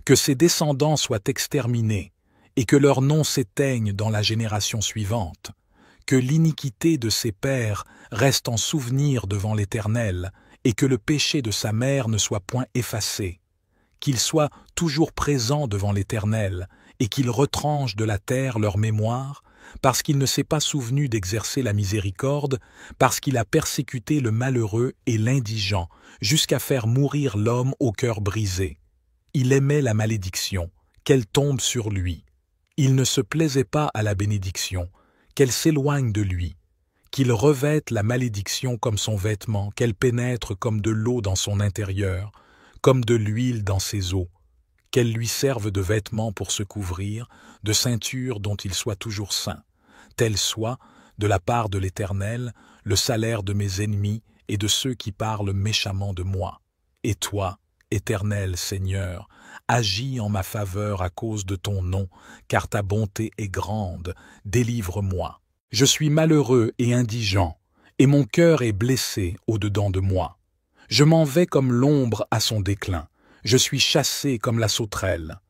Speaker 1: que ses descendants soient exterminés, et que leur nom s'éteigne dans la génération suivante, que l'iniquité de ses pères reste en souvenir devant l'Éternel, et que le péché de sa mère ne soit point effacé, qu'il soit toujours présent devant l'Éternel, et qu'il retranche de la terre leur mémoire, parce qu'il ne s'est pas souvenu d'exercer la miséricorde, parce qu'il a persécuté le malheureux et l'indigent, jusqu'à faire mourir l'homme au cœur brisé. Il aimait la malédiction, qu'elle tombe sur lui. Il ne se plaisait pas à la bénédiction, qu'elle s'éloigne de lui, qu'il revête la malédiction comme son vêtement, qu'elle pénètre comme de l'eau dans son intérieur, comme de l'huile dans ses os, qu'elle lui serve de vêtement pour se couvrir, de ceinture dont il soit toujours saint, tel soit, de la part de l'Éternel, le salaire de mes ennemis et de ceux qui parlent méchamment de moi. Et toi, Éternel Seigneur, agis en ma faveur à cause de ton nom, car ta bonté est grande, délivre-moi. Je suis malheureux et indigent, et mon cœur est blessé au-dedans de moi. Je m'en vais comme l'ombre à son déclin, je suis chassé comme la sauterelle.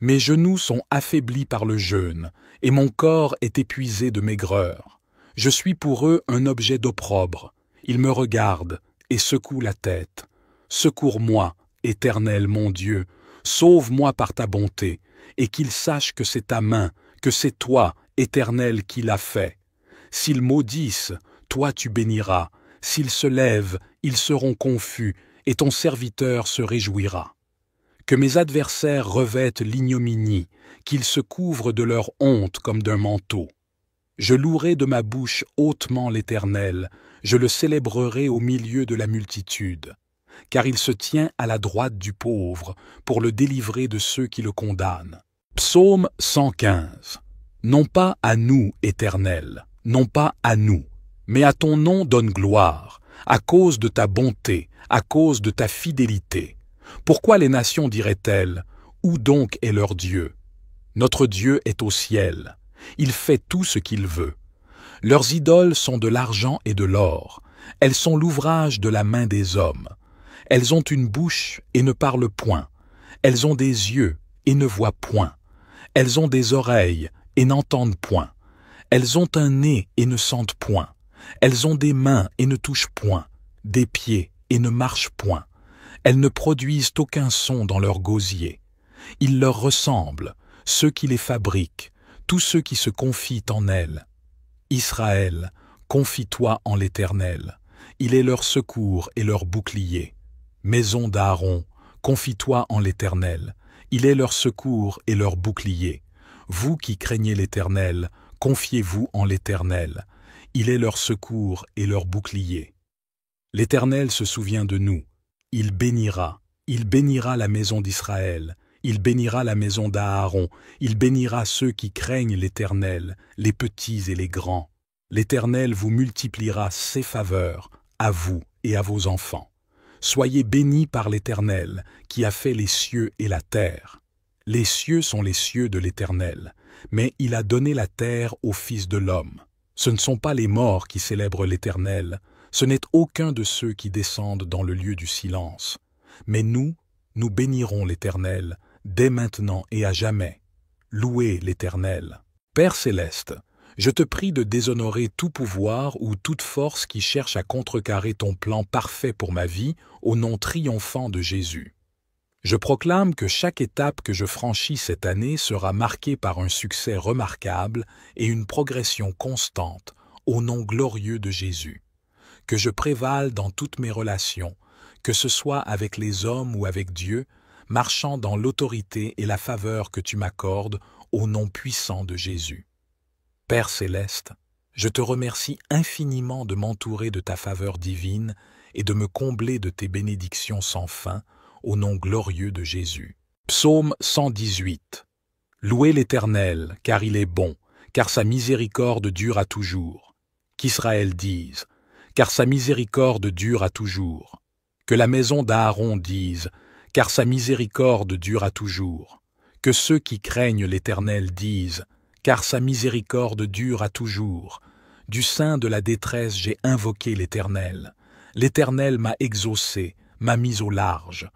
Speaker 1: Mes genoux sont affaiblis par le jeûne, et mon corps est épuisé de maigreur. Je suis pour eux un objet d'opprobre. Ils me regardent et secouent la tête. Secours-moi, Éternel mon Dieu, sauve-moi par ta bonté, et qu'ils sachent que c'est ta main, que c'est toi, Éternel, qui l'as fait. S'ils maudissent, toi tu béniras. S'ils se lèvent, ils seront confus, et ton serviteur se réjouira. Que mes adversaires revêtent l'ignominie, qu'ils se couvrent de leur honte comme d'un manteau. Je louerai de ma bouche hautement l'Éternel, je le célébrerai au milieu de la multitude, car il se tient à la droite du pauvre pour le délivrer de ceux qui le condamnent. Psaume 115. Non pas à nous, Éternel, non pas à nous, mais à ton nom donne gloire, à cause de ta bonté, à cause de ta fidélité. Pourquoi les nations diraient-elles, où donc est leur Dieu? Notre Dieu est au ciel, il fait tout ce qu'il veut. Leurs idoles sont de l'argent et de l'or, elles sont l'ouvrage de la main des hommes. Elles ont une bouche et ne parlent point, elles ont des yeux et ne voient point, elles ont des oreilles et n'entendent point, elles ont un nez et ne sentent point, elles ont des mains et ne touchent point, des pieds et ne marchent point. Elles ne produisent aucun son dans leur gosier. Ils leur ressemblent, ceux qui les fabriquent, tous ceux qui se confient en elles. Israël, confie-toi en l'Éternel. Il est leur secours et leur bouclier. Maison d'Aaron, confie-toi en l'Éternel. Il est leur secours et leur bouclier. Vous qui craignez l'Éternel, confiez-vous en l'Éternel. Il est leur secours et leur bouclier. L'Éternel se souvient de nous. Il bénira la maison d'Israël, il bénira la maison d'Aaron, il bénira ceux qui craignent l'Éternel, les petits et les grands. L'Éternel vous multipliera ses faveurs, à vous et à vos enfants. Soyez bénis par l'Éternel, qui a fait les cieux et la terre. Les cieux sont les cieux de l'Éternel, mais il a donné la terre au Fils de l'homme. Ce ne sont pas les morts qui célèbrent l'Éternel, ce n'est aucun de ceux qui descendent dans le lieu du silence. Mais nous bénirons l'Éternel, dès maintenant et à jamais. Louez l'Éternel. Père céleste, je te prie de déshonorer tout pouvoir ou toute force qui cherche à contrecarrer ton plan parfait pour ma vie au nom triomphant de Jésus. Je proclame que chaque étape que je franchis cette année sera marquée par un succès remarquable et une progression constante au nom glorieux de Jésus. Que je prévale dans toutes mes relations, que ce soit avec les hommes ou avec Dieu, marchant dans l'autorité et la faveur que tu m'accordes au nom puissant de Jésus. Père céleste, je te remercie infiniment de m'entourer de ta faveur divine et de me combler de tes bénédictions sans fin, au nom glorieux de Jésus. Psaume 118. Louez l'Éternel, car il est bon, car sa miséricorde dure à toujours. Qu'Israël dise, car sa miséricorde dure à toujours. Que la maison d'Aaron dise, car sa miséricorde dure à toujours. Que ceux qui craignent l'Éternel disent, car sa miséricorde dure à toujours. Du sein de la détresse j'ai invoqué l'Éternel. L'Éternel m'a exaucé, m'a mis au large.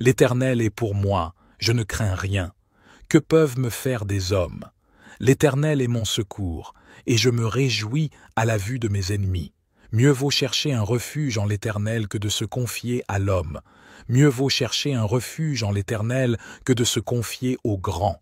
Speaker 1: L'Éternel est pour moi, je ne crains rien. Que peuvent me faire des hommes? L'Éternel est mon secours, et je me réjouis à la vue de mes ennemis. Mieux vaut chercher un refuge en l'Éternel que de se confier à l'homme. Mieux vaut chercher un refuge en l'Éternel que de se confier au grand.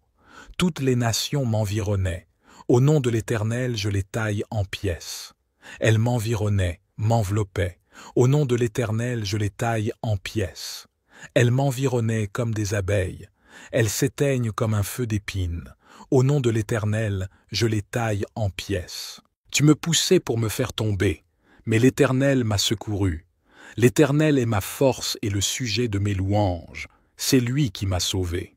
Speaker 1: Toutes les nations m'environnaient. Au nom de l'Éternel, je les taille en pièces. Elles m'environnaient, m'enveloppaient. Au nom de l'Éternel, je les taille en pièces. Elles m'environnaient comme des abeilles. Elles s'éteignent comme un feu d'épines. Au nom de l'Éternel, je les taille en pièces. Tu me poussais pour me faire tomber, mais l'Éternel m'a secouru. L'Éternel est ma force et le sujet de mes louanges. C'est lui qui m'a sauvé.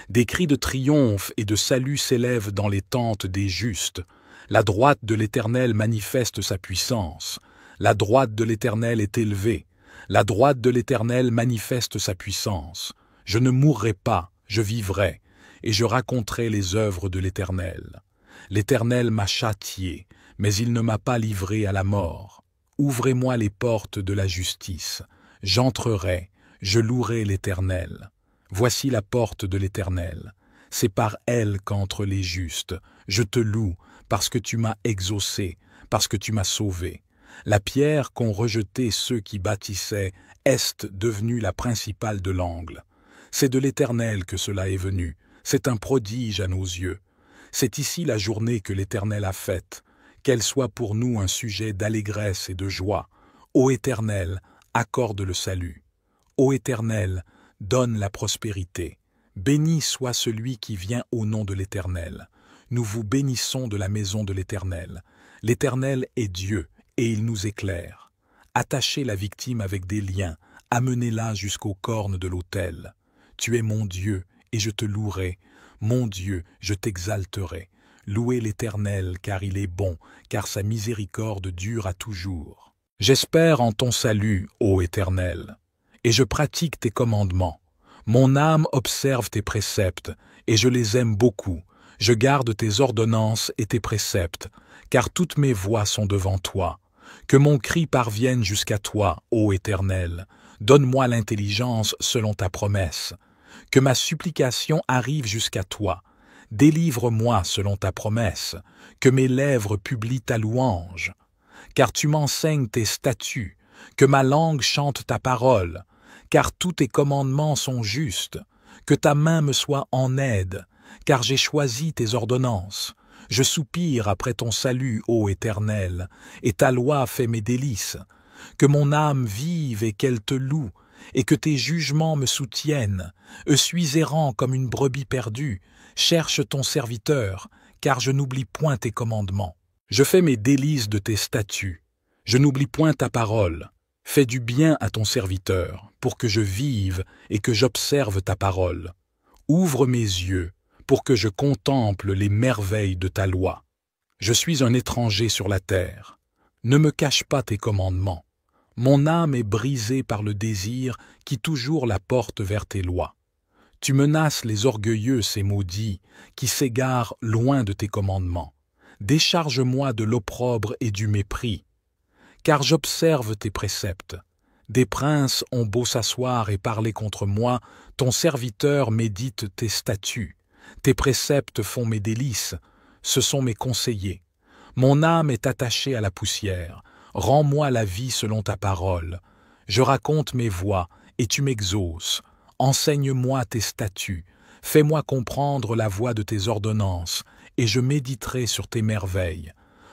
Speaker 1: Des cris de triomphe et de salut s'élèvent dans les tentes des justes. La droite de l'Éternel manifeste sa puissance. La droite de l'Éternel est élevée. La droite de l'Éternel manifeste sa puissance. Je ne mourrai pas, je vivrai, et je raconterai les œuvres de l'Éternel. L'Éternel m'a châtié, mais il ne m'a pas livré à la mort. Ouvrez-moi les portes de la justice. J'entrerai, je louerai l'Éternel. Voici la porte de l'Éternel. C'est par elle qu'entrent les justes. Je te loue, parce que tu m'as exaucé, parce que tu m'as sauvé. La pierre qu'ont rejetée ceux qui bâtissaient est devenue la principale de l'angle. C'est de l'Éternel que cela est venu. C'est un prodige à nos yeux. C'est ici la journée que l'Éternel a faite. Qu'elle soit pour nous un sujet d'allégresse et de joie. Ô Éternel, accorde le salut. Ô Éternel, donne la prospérité. Béni soit celui qui vient au nom de l'Éternel. Nous vous bénissons de la maison de l'Éternel. L'Éternel est Dieu, et il nous éclaire. Attachez la victime avec des liens, amenez-la jusqu'aux cornes de l'autel. Tu es mon Dieu, et je te louerai. Mon Dieu, je t'exalterai. Louez l'Éternel, car il est bon, car sa miséricorde dure à toujours. J'espère en ton salut, ô Éternel, et je pratique tes commandements. Mon âme observe tes préceptes, et je les aime beaucoup. Je garde tes ordonnances et tes préceptes, car toutes mes voies sont devant toi. Que mon cri parvienne jusqu'à toi, ô Éternel. Donne-moi l'intelligence selon ta promesse. Que ma supplication arrive jusqu'à toi. Délivre-moi selon ta promesse. Que mes lèvres publient ta louange. Car tu m'enseignes tes statuts. Que ma langue chante ta parole. Car tous tes commandements sont justes. Que ta main me soit en aide. Car j'ai choisi tes ordonnances. Je soupire après ton salut, ô Éternel, et ta loi fait mes délices. Que mon âme vive et qu'elle te loue, et que tes jugements me soutiennent. Je suis errant comme une brebis perdue. Cherche ton serviteur, car je n'oublie point tes commandements. Je fais mes délices de tes statuts. Je n'oublie point ta parole. Fais du bien à ton serviteur, pour que je vive et que j'observe ta parole. Ouvre mes yeux, pour que je contemple les merveilles de ta loi. Je suis un étranger sur la terre. Ne me cache pas tes commandements. Mon âme est brisée par le désir qui toujours la porte vers tes lois. Tu menaces les orgueilleux, ces maudits, qui s'égarent loin de tes commandements. Décharge-moi de l'opprobre et du mépris, car j'observe tes préceptes. Des princes ont beau s'asseoir et parler contre moi, ton serviteur médite tes statuts. Tes préceptes font mes délices, ce sont mes conseillers. Mon âme est attachée à la poussière. Rends-moi la vie selon ta parole. Je raconte mes voies, et tu m'exauces. Enseigne-moi tes statuts. Fais-moi comprendre la voie de tes ordonnances, et je méditerai sur tes merveilles.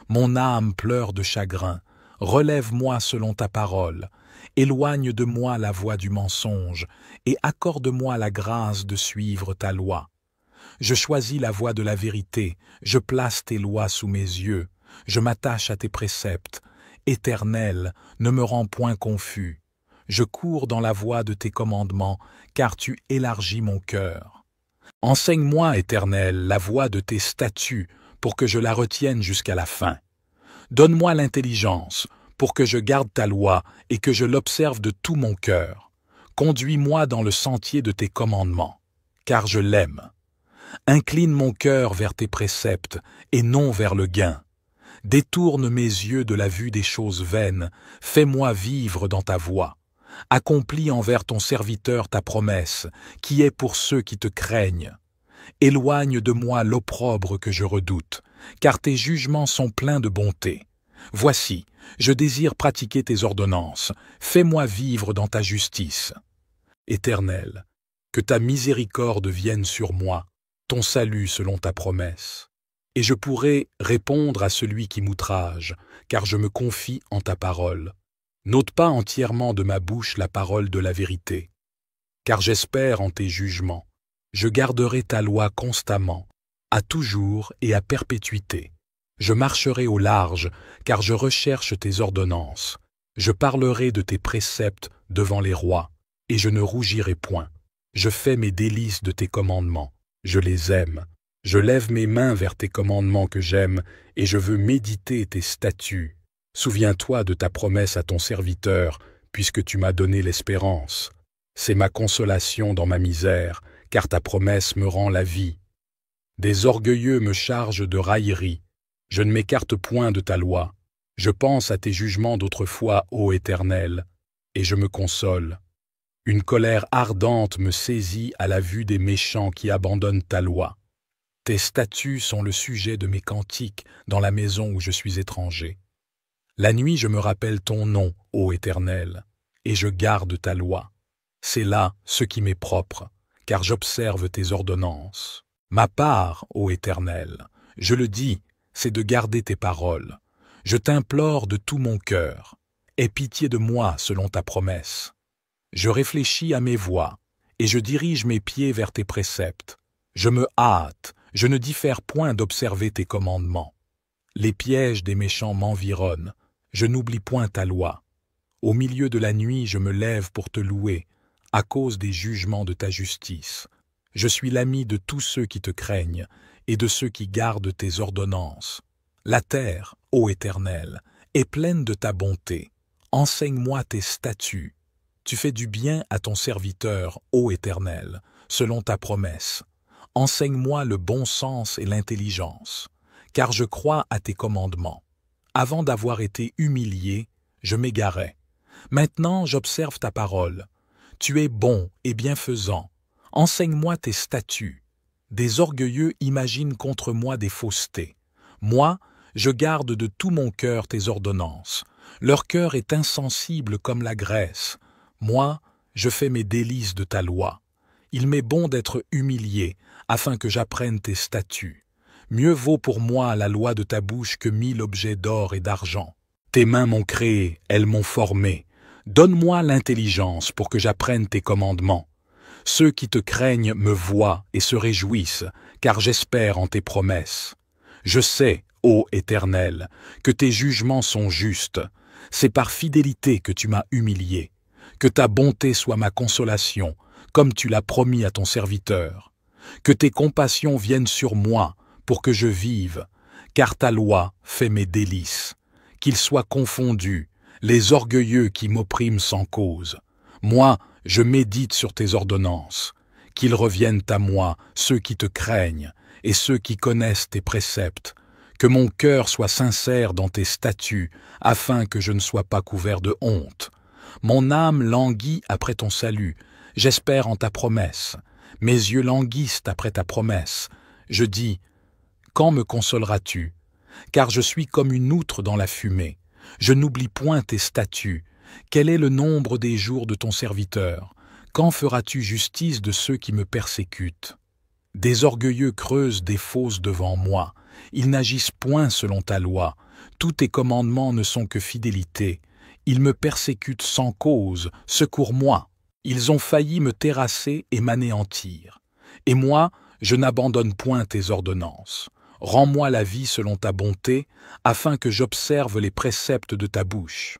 Speaker 1: Mon âme pleure de chagrin. Relève-moi selon ta parole. Éloigne de moi la voie du mensonge, et accorde-moi la grâce de suivre ta loi. Je choisis la voie de la vérité, je place tes lois sous mes yeux, je m'attache à tes préceptes, Éternel, ne me rends point confus. Je cours dans la voie de tes commandements, car tu élargis mon cœur. Enseigne-moi, Éternel, la voie de tes statuts, pour que je la retienne jusqu'à la fin. Donne-moi l'intelligence, pour que je garde ta loi et que je l'observe de tout mon cœur. Conduis-moi dans le sentier de tes commandements, car je l'aime. Incline mon cœur vers tes préceptes et non vers le gain. Détourne mes yeux de la vue des choses vaines, fais-moi vivre dans ta voie. Accomplis envers ton serviteur ta promesse, qui est pour ceux qui te craignent. Éloigne de moi l'opprobre que je redoute, car tes jugements sont pleins de bonté. Voici, je désire pratiquer tes ordonnances, fais-moi vivre dans ta justice. Éternel, que ta miséricorde vienne sur moi, ton salut selon ta promesse. Et je pourrai répondre à celui qui m'outrage, car je me confie en ta parole. N'ôte pas entièrement de ma bouche la parole de la vérité, car j'espère en tes jugements. Je garderai ta loi constamment, à toujours et à perpétuité. Je marcherai au large, car je recherche tes ordonnances. Je parlerai de tes préceptes devant les rois, et je ne rougirai point. Je fais mes délices de tes commandements, je les aime. Je lève mes mains vers tes commandements que j'aime, et je veux méditer tes statuts. Souviens-toi de ta promesse à ton serviteur, puisque tu m'as donné l'espérance. C'est ma consolation dans ma misère, car ta promesse me rend la vie. Des orgueilleux me chargent de raillerie. Je ne m'écarte point de ta loi. Je pense à tes jugements d'autrefois, ô Éternel, et je me console. Une colère ardente me saisit à la vue des méchants qui abandonnent ta loi. Tes statuts sont le sujet de mes cantiques dans la maison où je suis étranger. La nuit je me rappelle ton nom, ô Éternel, et je garde ta loi. C'est là ce qui m'est propre, car j'observe tes ordonnances. Ma part, ô Éternel, je le dis, c'est de garder tes paroles. Je t'implore de tout mon cœur. Aie pitié de moi selon ta promesse. Je réfléchis à mes voies, et je dirige mes pieds vers tes préceptes. Je me hâte, je ne diffère point d'observer tes commandements. Les pièges des méchants m'environnent, je n'oublie point ta loi. Au milieu de la nuit, je me lève pour te louer, à cause des jugements de ta justice. Je suis l'ami de tous ceux qui te craignent, et de ceux qui gardent tes ordonnances. La terre, ô Éternel, est pleine de ta bonté. Enseigne-moi tes statuts. Tu fais du bien à ton serviteur, ô Éternel, selon ta promesse. Enseigne-moi le bon sens et l'intelligence, car je crois à tes commandements. Avant d'avoir été humilié, je m'égarais. Maintenant, j'observe ta parole. Tu es bon et bienfaisant. Enseigne-moi tes statuts. Des orgueilleux imaginent contre moi des faussetés. Moi, je garde de tout mon cœur tes ordonnances. Leur cœur est insensible comme la graisse. Moi, je fais mes délices de ta loi. Il m'est bon d'être humilié, afin que j'apprenne tes statuts. Mieux vaut pour moi la loi de ta bouche que 1000 objets d'or et d'argent. Tes mains m'ont créé, elles m'ont formé. Donne-moi l'intelligence pour que j'apprenne tes commandements. Ceux qui te craignent me voient et se réjouissent, car j'espère en tes promesses. Je sais, ô Éternel, que tes jugements sont justes. C'est par fidélité que tu m'as humilié. Que ta bonté soit ma consolation, comme tu l'as promis à ton serviteur. Que tes compassions viennent sur moi pour que je vive, car ta loi fait mes délices. Qu'ils soient confondus, les orgueilleux qui m'oppriment sans cause. Moi, je médite sur tes ordonnances. Qu'ils reviennent à moi, ceux qui te craignent, et ceux qui connaissent tes préceptes. Que mon cœur soit sincère dans tes statuts, afin que je ne sois pas couvert de honte. Mon âme languit après ton salut, j'espère en ta promesse. Mes yeux languissent après ta promesse. Je dis, quand me consoleras-tu? Car je suis comme une outre dans la fumée. Je n'oublie point tes statuts. Quel est le nombre des jours de ton serviteur? Quand feras-tu justice de ceux qui me persécutent? Des orgueilleux creusent des fosses devant moi. Ils n'agissent point selon ta loi. Tous tes commandements ne sont que fidélité. Ils me persécutent sans cause. Secours-moi. Ils ont failli me terrasser et m'anéantir. Et moi, je n'abandonne point tes ordonnances. Rends-moi la vie selon ta bonté, afin que j'observe les préceptes de ta bouche.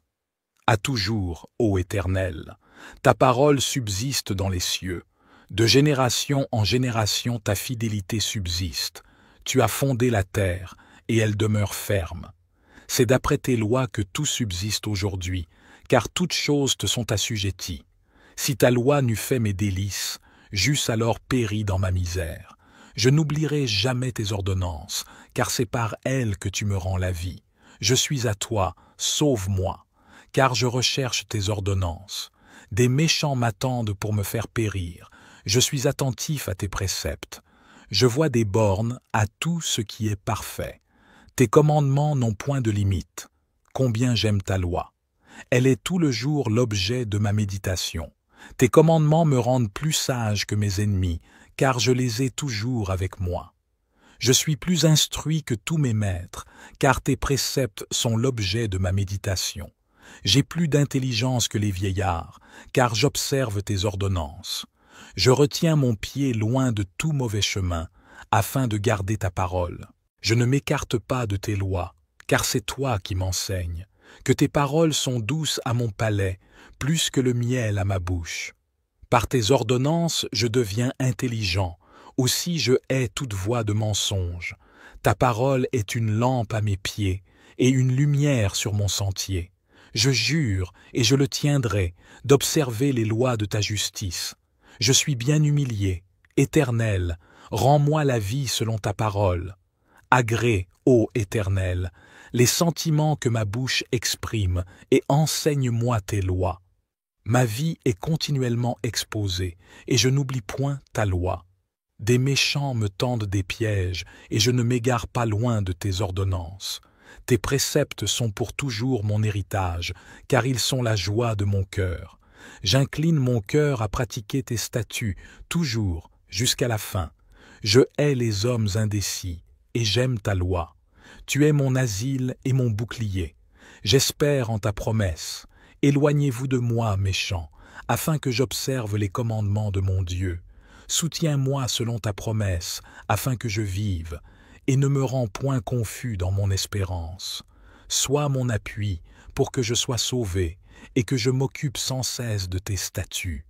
Speaker 1: À toujours, ô Éternel, ta parole subsiste dans les cieux. De génération en génération ta fidélité subsiste. Tu as fondé la terre, et elle demeure ferme. C'est d'après tes lois que tout subsiste aujourd'hui, car toutes choses te sont assujetties. Si ta loi n'eût fait mes délices, j'eusse alors péri dans ma misère. Je n'oublierai jamais tes ordonnances, car c'est par elles que tu me rends la vie. Je suis à toi, sauve-moi, car je recherche tes ordonnances. Des méchants m'attendent pour me faire périr. Je suis attentif à tes préceptes. Je vois des bornes à tout ce qui est parfait. Tes commandements n'ont point de limite. Combien j'aime ta loi. Elle est tout le jour l'objet de ma méditation. Tes commandements me rendent plus sage que mes ennemis, car je les ai toujours avec moi. Je suis plus instruit que tous mes maîtres, car tes préceptes sont l'objet de ma méditation. J'ai plus d'intelligence que les vieillards, car j'observe tes ordonnances. Je retiens mon pied loin de tout mauvais chemin, afin de garder ta parole. Je ne m'écarte pas de tes lois, car c'est toi qui m'enseignes, que tes paroles sont douces à mon palais, plus que le miel à ma bouche. Par tes ordonnances, je deviens intelligent, aussi je hais toute voix de mensonge. Ta parole est une lampe à mes pieds et une lumière sur mon sentier. Je jure, et je le tiendrai, d'observer les lois de ta justice. Je suis bien humilié, Éternel, rends-moi la vie selon ta parole. Agrée, ô Éternel, les sentiments que ma bouche exprime, et enseigne-moi tes lois. Ma vie est continuellement exposée, et je n'oublie point ta loi. Des méchants me tendent des pièges, et je ne m'égare pas loin de tes ordonnances. Tes préceptes sont pour toujours mon héritage, car ils sont la joie de mon cœur. J'incline mon cœur à pratiquer tes statuts, toujours, jusqu'à la fin. Je hais les hommes indécis, et j'aime ta loi. Tu es mon asile et mon bouclier. J'espère en ta promesse. Éloignez-vous de moi, méchants, afin que j'observe les commandements de mon Dieu. Soutiens-moi selon ta promesse, afin que je vive, et ne me rends point confus dans mon espérance. Sois mon appui, pour que je sois sauvé, et que je m'occupe sans cesse de tes statuts.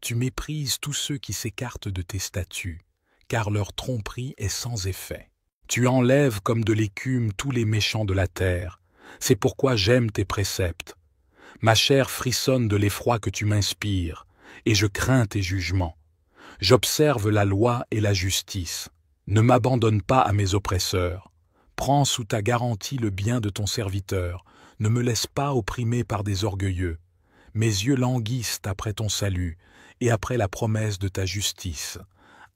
Speaker 1: Tu méprises tous ceux qui s'écartent de tes statuts, car leur tromperie est sans effet. Tu enlèves comme de l'écume tous les méchants de la terre. C'est pourquoi j'aime tes préceptes. Ma chair frissonne de l'effroi que tu m'inspires, et je crains tes jugements. J'observe la loi et la justice. Ne m'abandonne pas à mes oppresseurs. Prends sous ta garantie le bien de ton serviteur. Ne me laisse pas opprimer par des orgueilleux. Mes yeux languissent après ton salut, et après la promesse de ta justice.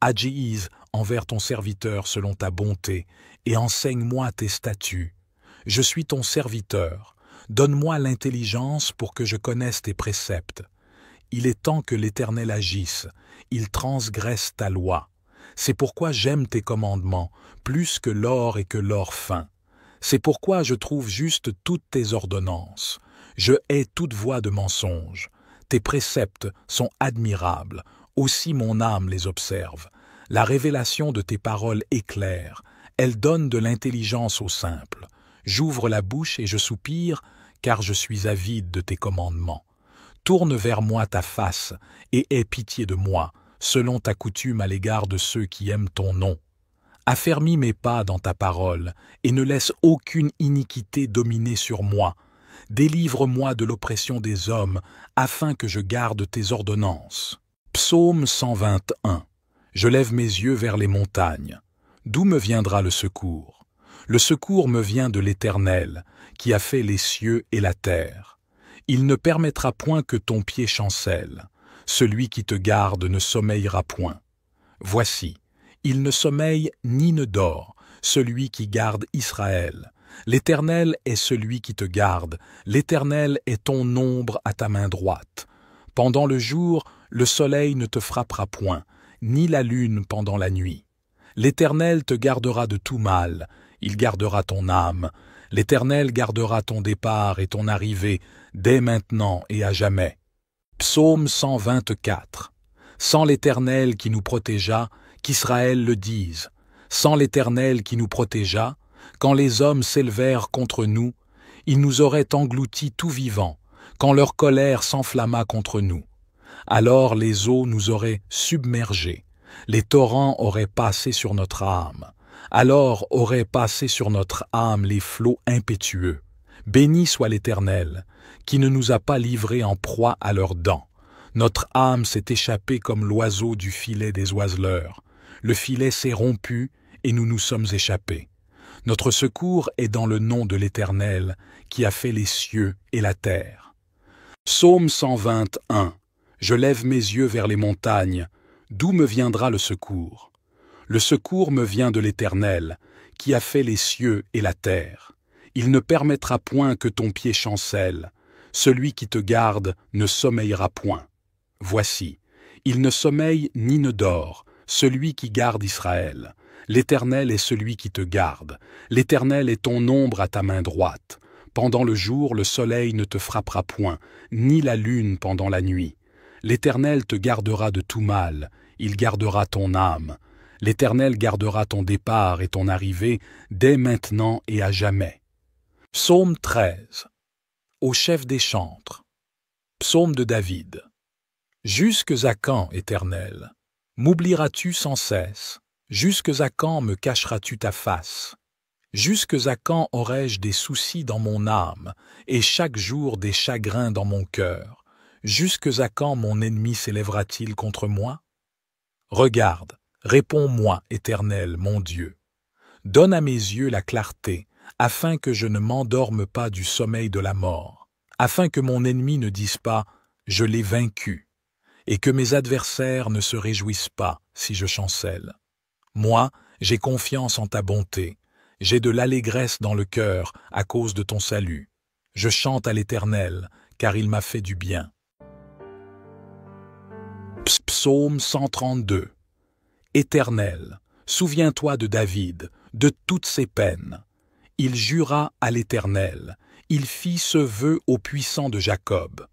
Speaker 1: Agis envers ton serviteur selon ta bonté, et enseigne-moi tes statuts. Je suis ton serviteur. Donne-moi l'intelligence pour que je connaisse tes préceptes. Il est temps que l'Éternel agisse, il transgresse ta loi. C'est pourquoi j'aime tes commandements, plus que l'or et que l'or fin. C'est pourquoi je trouve juste toutes tes ordonnances. Je hais toute voix de mensonge. Tes préceptes sont admirables, aussi mon âme les observe. La révélation de tes paroles est claire, elle donne de l'intelligence aux simples. J'ouvre la bouche et je soupire, car je suis avide de tes commandements. Tourne vers moi ta face, et aie pitié de moi, selon ta coutume à l'égard de ceux qui aiment ton nom. Affermis mes pas dans ta parole, et ne laisse aucune iniquité dominer sur moi. Délivre-moi de l'oppression des hommes, afin que je garde tes ordonnances. Psaume 121. Je lève mes yeux vers les montagnes. D'où me viendra le secours? Le secours me vient de l'Éternel, qui a fait les cieux et la terre. Il ne permettra point que ton pied chancelle. Celui qui te garde ne sommeillera point. Voici, il ne sommeille ni ne dort, celui qui garde Israël. L'Éternel est celui qui te garde, l'Éternel est ton ombre à ta main droite. Pendant le jour, le soleil ne te frappera point, ni la lune pendant la nuit. L'Éternel te gardera de tout mal, il gardera ton âme. L'Éternel gardera ton départ et ton arrivée, dès maintenant et à jamais. Psaume 124. Sans l'Éternel qui nous protégea, qu'Israël le dise. Sans l'Éternel qui nous protégea, quand les hommes s'élevèrent contre nous, ils nous auraient engloutis tout vivants, quand leur colère s'enflamma contre nous. Alors les eaux nous auraient submergés, les torrents auraient passé sur notre âme. Alors auraient passé sur notre âme les flots impétueux. Béni soit l'Éternel, qui ne nous a pas livrés en proie à leurs dents. Notre âme s'est échappée comme l'oiseau du filet des oiseleurs. Le filet s'est rompu et nous nous sommes échappés. Notre secours est dans le nom de l'Éternel, qui a fait les cieux et la terre. Psaume 121. Je lève mes yeux vers les montagnes. D'où me viendra le secours? Le secours me vient de l'Éternel, qui a fait les cieux et la terre. Il ne permettra point que ton pied chancelle. Celui qui te garde ne sommeillera point. Voici, il ne sommeille ni ne dort, celui qui garde Israël. L'Éternel est celui qui te garde. L'Éternel est ton ombre à ta main droite. Pendant le jour, le soleil ne te frappera point, ni la lune pendant la nuit. L'Éternel te gardera de tout mal, il gardera ton âme. L'Éternel gardera ton départ et ton arrivée dès maintenant et à jamais. Psaume 13. Au chef des chantres. Psaume de David. Jusques à quand, Éternel? M'oublieras-tu sans cesse? Jusques à quand me cacheras-tu ta face? Jusques à quand aurai-je des soucis dans mon âme, et chaque jour des chagrins dans mon cœur? Jusques à quand mon ennemi s'élèvera-t-il contre moi? Regarde, réponds-moi, Éternel, mon Dieu. Donne à mes yeux la clarté, afin que je ne m'endorme pas du sommeil de la mort, afin que mon ennemi ne dise pas « je l'ai vaincu », et que mes adversaires ne se réjouissent pas si je chancelle. Moi, j'ai confiance en ta bonté, j'ai de l'allégresse dans le cœur à cause de ton salut. Je chante à l'Éternel, car il m'a fait du bien. Psaume 132. Éternel, souviens-toi de David, de toutes ses peines. Il jura à l'Éternel, il fit ce vœu au puissant de Jacob.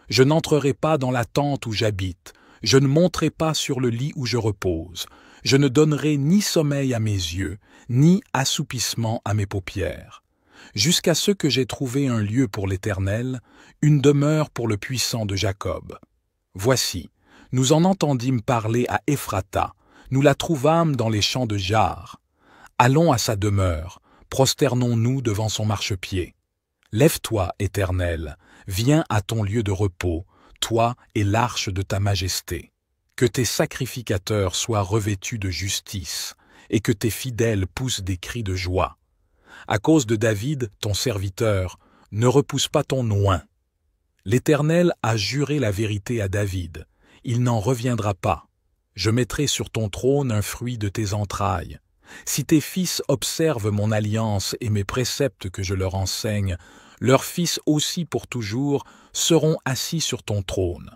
Speaker 1: Je n'entrerai pas dans la tente où j'habite, je ne monterai pas sur le lit où je repose, je ne donnerai ni sommeil à mes yeux, ni assoupissement à mes paupières, jusqu'à ce que j'aie trouvé un lieu pour l'Éternel, une demeure pour le puissant de Jacob. Voici, nous en entendîmes parler à Ephrata, nous la trouvâmes dans les champs de Jar. Allons à sa demeure, prosternons-nous devant son marchepied. Lève-toi, Éternel, viens à ton lieu de repos, toi et l'arche de ta majesté. Que tes sacrificateurs soient revêtus de justice, et que tes fidèles poussent des cris de joie. À cause de David, ton serviteur, ne repousse pas ton oint. L'Éternel a juré la vérité à David, il n'en reviendra pas. Je mettrai sur ton trône un fruit de tes entrailles. Si tes fils observent mon alliance et mes préceptes que je leur enseigne, leurs fils aussi pour toujours seront assis sur ton trône.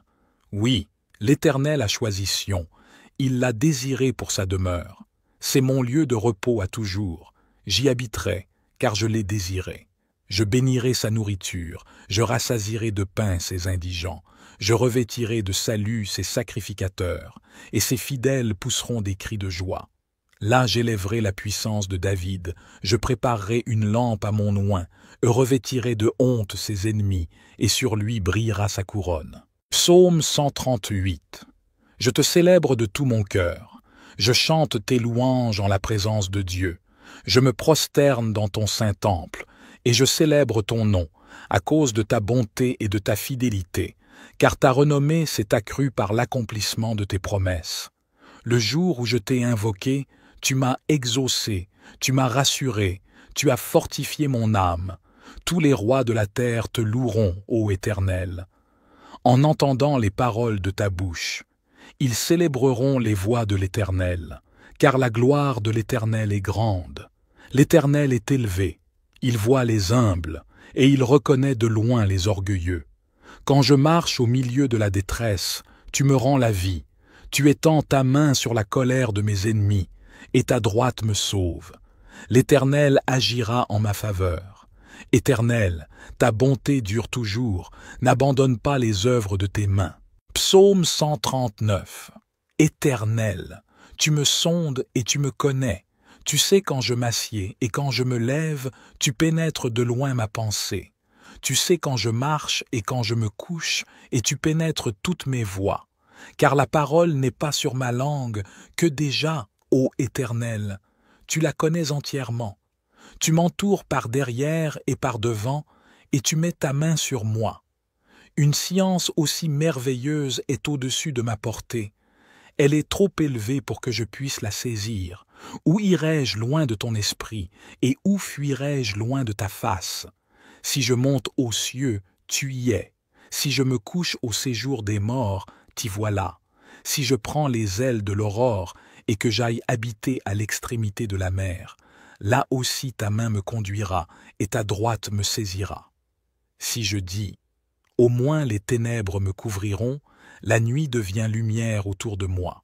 Speaker 1: Oui, l'Éternel a choisi Sion, il l'a désiré pour sa demeure. C'est mon lieu de repos à toujours. J'y habiterai, car je l'ai désiré. Je bénirai sa nourriture, je rassasierai de pain ses indigents. Je revêtirai de salut ses sacrificateurs, et ses fidèles pousseront des cris de joie. Là j'élèverai la puissance de David, je préparerai une lampe à mon oint, revêtirai de honte ses ennemis, et sur lui brillera sa couronne. Psaume 138. Je te célèbre de tout mon cœur, je chante tes louanges en la présence de Dieu, je me prosterne dans ton saint temple, et je célèbre ton nom, à cause de ta bonté et de ta fidélité, car ta renommée s'est accrue par l'accomplissement de tes promesses. Le jour où je t'ai invoqué, tu m'as exaucé, tu m'as rassuré, tu as fortifié mon âme. Tous les rois de la terre te loueront, ô Éternel. En entendant les paroles de ta bouche, ils célébreront les voies de l'Éternel, car la gloire de l'Éternel est grande. L'Éternel est élevé, il voit les humbles, et il reconnaît de loin les orgueilleux. Quand je marche au milieu de la détresse, tu me rends la vie. Tu étends ta main sur la colère de mes ennemis, et ta droite me sauve. L'Éternel agira en ma faveur. Éternel, ta bonté dure toujours, n'abandonne pas les œuvres de tes mains. Psaume 139. Éternel, tu me sondes et tu me connais. Tu sais quand je m'assieds et quand je me lève, tu pénètres de loin ma pensée. Tu sais quand je marche et quand je me couche, et tu pénètres toutes mes voies. Car la parole n'est pas sur ma langue, que déjà, ô Éternel, tu la connais entièrement. Tu m'entoures par derrière et par devant, et tu mets ta main sur moi. Une science aussi merveilleuse est au-dessus de ma portée. Elle est trop élevée pour que je puisse la saisir. Où irai-je loin de ton esprit, et où fuirai-je loin de ta face? Si je monte aux cieux, tu y es. Si je me couche au séjour des morts, t'y voilà. Si je prends les ailes de l'aurore, et que j'aille habiter à l'extrémité de la mer, là aussi ta main me conduira, et ta droite me saisira. Si je dis, au moins les ténèbres me couvriront, la nuit devient lumière autour de moi.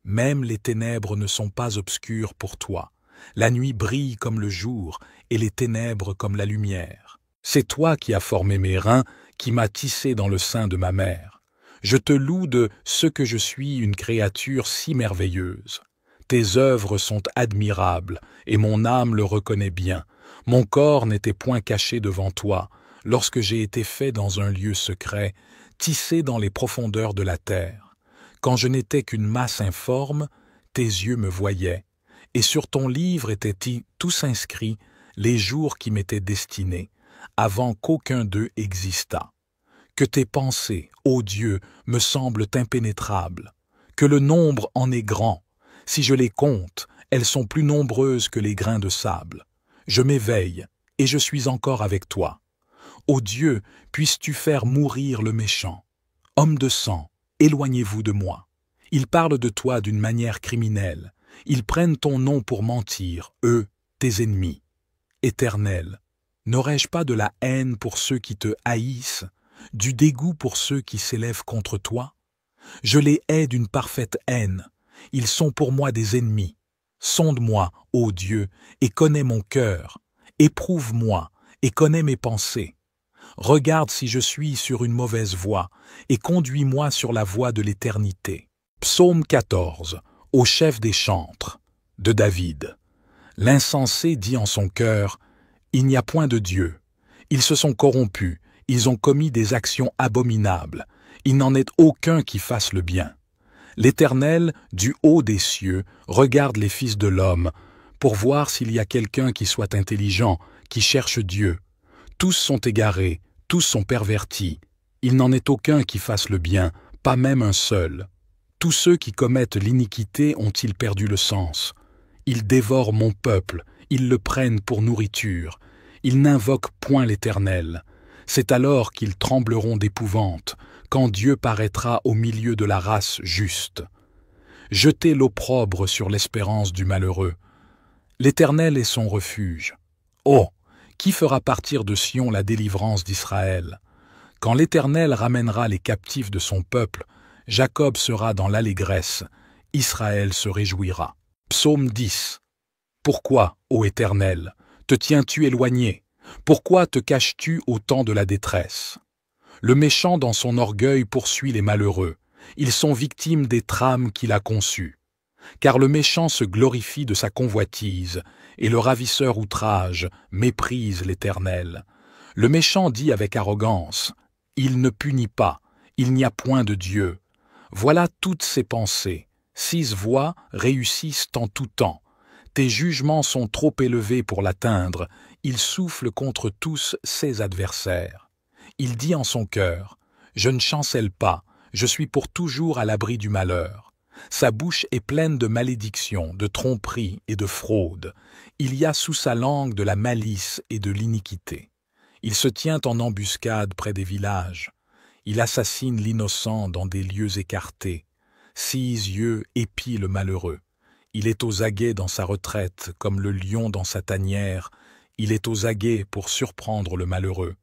Speaker 1: Même les ténèbres ne sont pas obscures pour toi. La nuit brille comme le jour, et les ténèbres comme la lumière. C'est toi qui as formé mes reins, qui m'as tissé dans le sein de ma mère. Je te loue de ce que je suis une créature si merveilleuse. Tes œuvres sont admirables, et mon âme le reconnaît bien. Mon corps n'était point caché devant toi, lorsque j'ai été fait dans un lieu secret, tissé dans les profondeurs de la terre. Quand je n'étais qu'une masse informe, tes yeux me voyaient, et sur ton livre étaient tous inscrits les jours qui m'étaient destinés, avant qu'aucun d'eux existât. Que tes pensées, ô Dieu, me semblent impénétrables, que le nombre en est grand. Si je les compte, elles sont plus nombreuses que les grains de sable. Je m'éveille, et je suis encore avec toi. Ô Dieu, puisses-tu faire mourir le méchant. Homme de sang, éloignez-vous de moi. Ils parlent de toi d'une manière criminelle. Ils prennent ton nom pour mentir, eux, tes ennemis. Éternel, n'aurais-je pas de la haine pour ceux qui te haïssent, du dégoût pour ceux qui s'élèvent contre toi? Je les hais d'une parfaite haine. Ils sont pour moi des ennemis. Sonde-moi, ô Dieu, et connais mon cœur. Éprouve-moi, et connais mes pensées. Regarde si je suis sur une mauvaise voie, et conduis-moi sur la voie de l'éternité. Psaume 14, au chef des chantres, de David. L'insensé dit en son cœur, « Il n'y a point de Dieu. Ils se sont corrompus, ils ont commis des actions abominables. Il n'en est aucun qui fasse le bien. L'Éternel, du haut des cieux, regarde les fils de l'homme, pour voir s'il y a quelqu'un qui soit intelligent, qui cherche Dieu. Tous sont égarés, tous sont pervertis. Il n'en est aucun qui fasse le bien, pas même un seul. Tous ceux qui commettent l'iniquité ont-ils perdu le sens? Ils dévorent mon peuple, ils le prennent pour nourriture. Ils n'invoquent point l'Éternel. C'est alors qu'ils trembleront d'épouvante, quand Dieu paraîtra au milieu de la race juste. Jetez l'opprobre sur l'espérance du malheureux. L'Éternel est son refuge. Oh! Qui fera partir de Sion la délivrance d'Israël? Quand l'Éternel ramènera les captifs de son peuple, Jacob sera dans l'allégresse, Israël se réjouira. Psaume 10. Pourquoi, ô Éternel, te tiens-tu éloigné? Pourquoi te caches-tu au temps de la détresse? Le méchant dans son orgueil poursuit les malheureux. Ils sont victimes des trames qu'il a conçues. Car le méchant se glorifie de sa convoitise, et le ravisseur outrage, méprise l'Éternel. Le méchant dit avec arrogance, « Il ne punit pas, il n'y a point de Dieu. » Voilà toutes ses pensées. 6 voies réussissent en tout temps. Tes jugements sont trop élevés pour l'atteindre. Il souffle contre tous ses adversaires. Il dit en son cœur, « Je ne chancelle pas, je suis pour toujours à l'abri du malheur. » Sa bouche est pleine de malédictions, de tromperies et de fraudes. Il y a sous sa langue de la malice et de l'iniquité. Il se tient en embuscade près des villages. Il assassine l'innocent dans des lieux écartés. 6 yeux épient le malheureux. Il est aux aguets dans sa retraite, comme le lion dans sa tanière. Il est aux aguets pour surprendre le malheureux.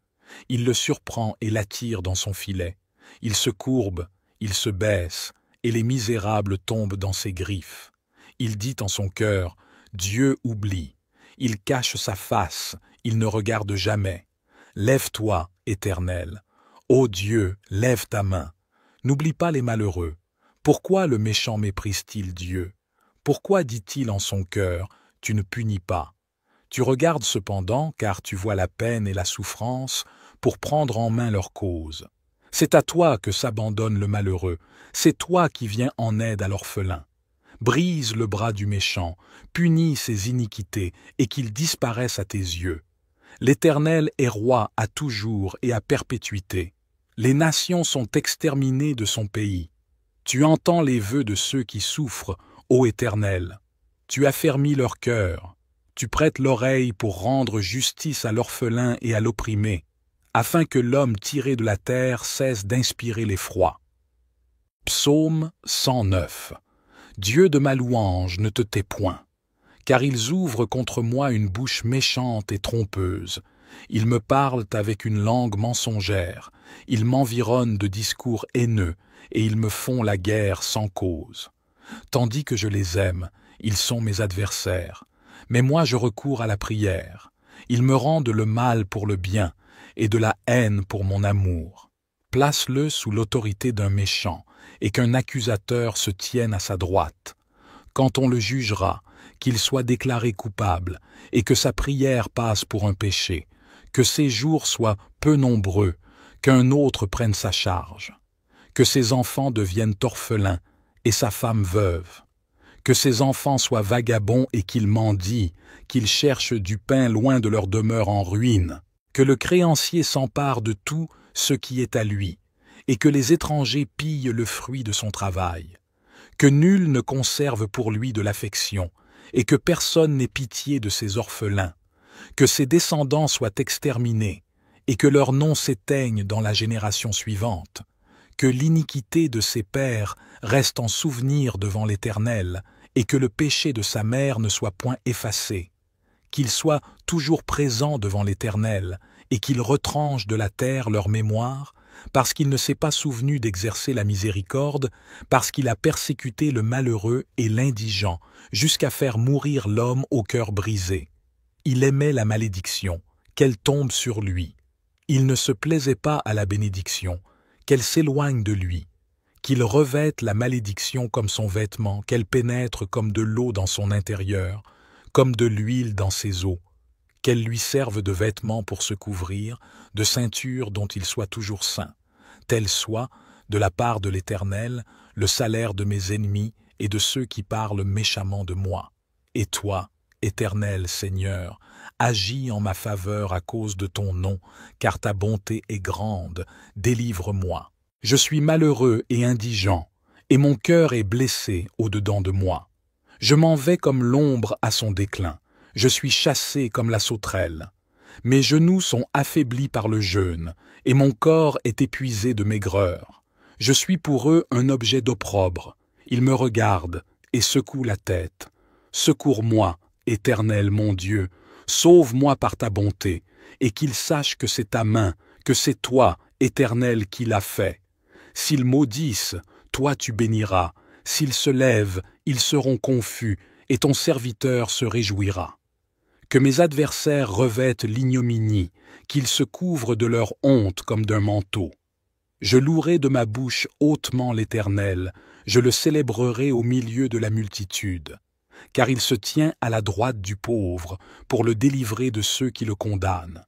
Speaker 1: Il le surprend et l'attire dans son filet. Il se courbe, il se baisse, et les misérables tombent dans ses griffes. Il dit en son cœur, « Dieu oublie. » Il cache sa face, il ne regarde jamais. Lève-toi, Éternel. Ô Dieu, lève ta main. N'oublie pas les malheureux. Pourquoi le méchant méprise-t-il Dieu? Pourquoi dit-il en son cœur, « tu ne punis pas. Tu regardes cependant, car tu vois la peine et la souffrance, pour prendre en main leur cause. C'est à toi que s'abandonne le malheureux, c'est toi qui viens en aide à l'orphelin. Brise le bras du méchant, punis ses iniquités, et qu'il disparaisse à tes yeux. L'Éternel est roi à toujours et à perpétuité. Les nations sont exterminées de son pays. Tu entends les vœux de ceux qui souffrent, ô Éternel. Tu affermis leur cœur. Tu prêtes l'oreille pour rendre justice à l'orphelin et à l'opprimé, afin que l'homme tiré de la terre cesse d'inspirer l'effroi. Psaume 109. Dieu de ma louange, ne te tais point, car ils ouvrent contre moi une bouche méchante et trompeuse. Ils me parlent avec une langue mensongère, ils m'environnent de discours haineux, et ils me font la guerre sans cause. Tandis que je les aime, ils sont mes adversaires. Mais moi je recours à la prière. Ils me rendent le mal pour le bien, et de la haine pour mon amour. Place-le sous l'autorité d'un méchant, et qu'un accusateur se tienne à sa droite. Quand on le jugera, qu'il soit déclaré coupable, et que sa prière passe pour un péché, que ses jours soient peu nombreux, qu'un autre prenne sa charge, que ses enfants deviennent orphelins, et sa femme veuve, que ses enfants soient vagabonds et qu'ils mendient, qu'ils cherchent du pain loin de leur demeure en ruine, que le créancier s'empare de tout ce qui est à lui, et que les étrangers pillent le fruit de son travail, que nul ne conserve pour lui de l'affection, et que personne n'ait pitié de ses orphelins, que ses descendants soient exterminés, et que leur nom s'éteigne dans la génération suivante, que l'iniquité de ses pères reste en souvenir devant l'Éternel, et que le péché de sa mère ne soit point effacé, qu'il soit toujours présent devant l'Éternel, et qu'il retranche de la terre leur mémoire, parce qu'il ne s'est pas souvenu d'exercer la miséricorde, parce qu'il a persécuté le malheureux et l'indigent, jusqu'à faire mourir l'homme au cœur brisé. Il aimait la malédiction, qu'elle tombe sur lui. Il ne se plaisait pas à la bénédiction, qu'elle s'éloigne de lui, qu'il revête la malédiction comme son vêtement, qu'elle pénètre comme de l'eau dans son intérieur, comme de l'huile dans ses os, qu'elle lui serve de vêtements pour se couvrir, de ceinture dont il soit toujours saint, tel soit, de la part de l'Éternel, le salaire de mes ennemis et de ceux qui parlent méchamment de moi. Et toi, Éternel Seigneur, agis en ma faveur à cause de ton nom, car ta bonté est grande, délivre-moi. Je suis malheureux et indigent, et mon cœur est blessé au-dedans de moi. Je m'en vais comme l'ombre à son déclin, je suis chassé comme la sauterelle. Mes genoux sont affaiblis par le jeûne, et mon corps est épuisé de maigreur. Je suis pour eux un objet d'opprobre. Ils me regardent et secouent la tête. Secours-moi, Éternel mon Dieu, sauve-moi par ta bonté, et qu'ils sachent que c'est ta main, que c'est toi, Éternel, qui l'as fait. S'ils maudissent, toi tu béniras. S'ils se lèvent, ils seront confus, et ton serviteur se réjouira. Que mes adversaires revêtent l'ignominie, qu'ils se couvrent de leur honte comme d'un manteau. Je louerai de ma bouche hautement l'Éternel, je le célébrerai au milieu de la multitude, car il se tient à la droite du pauvre pour le délivrer de ceux qui le condamnent.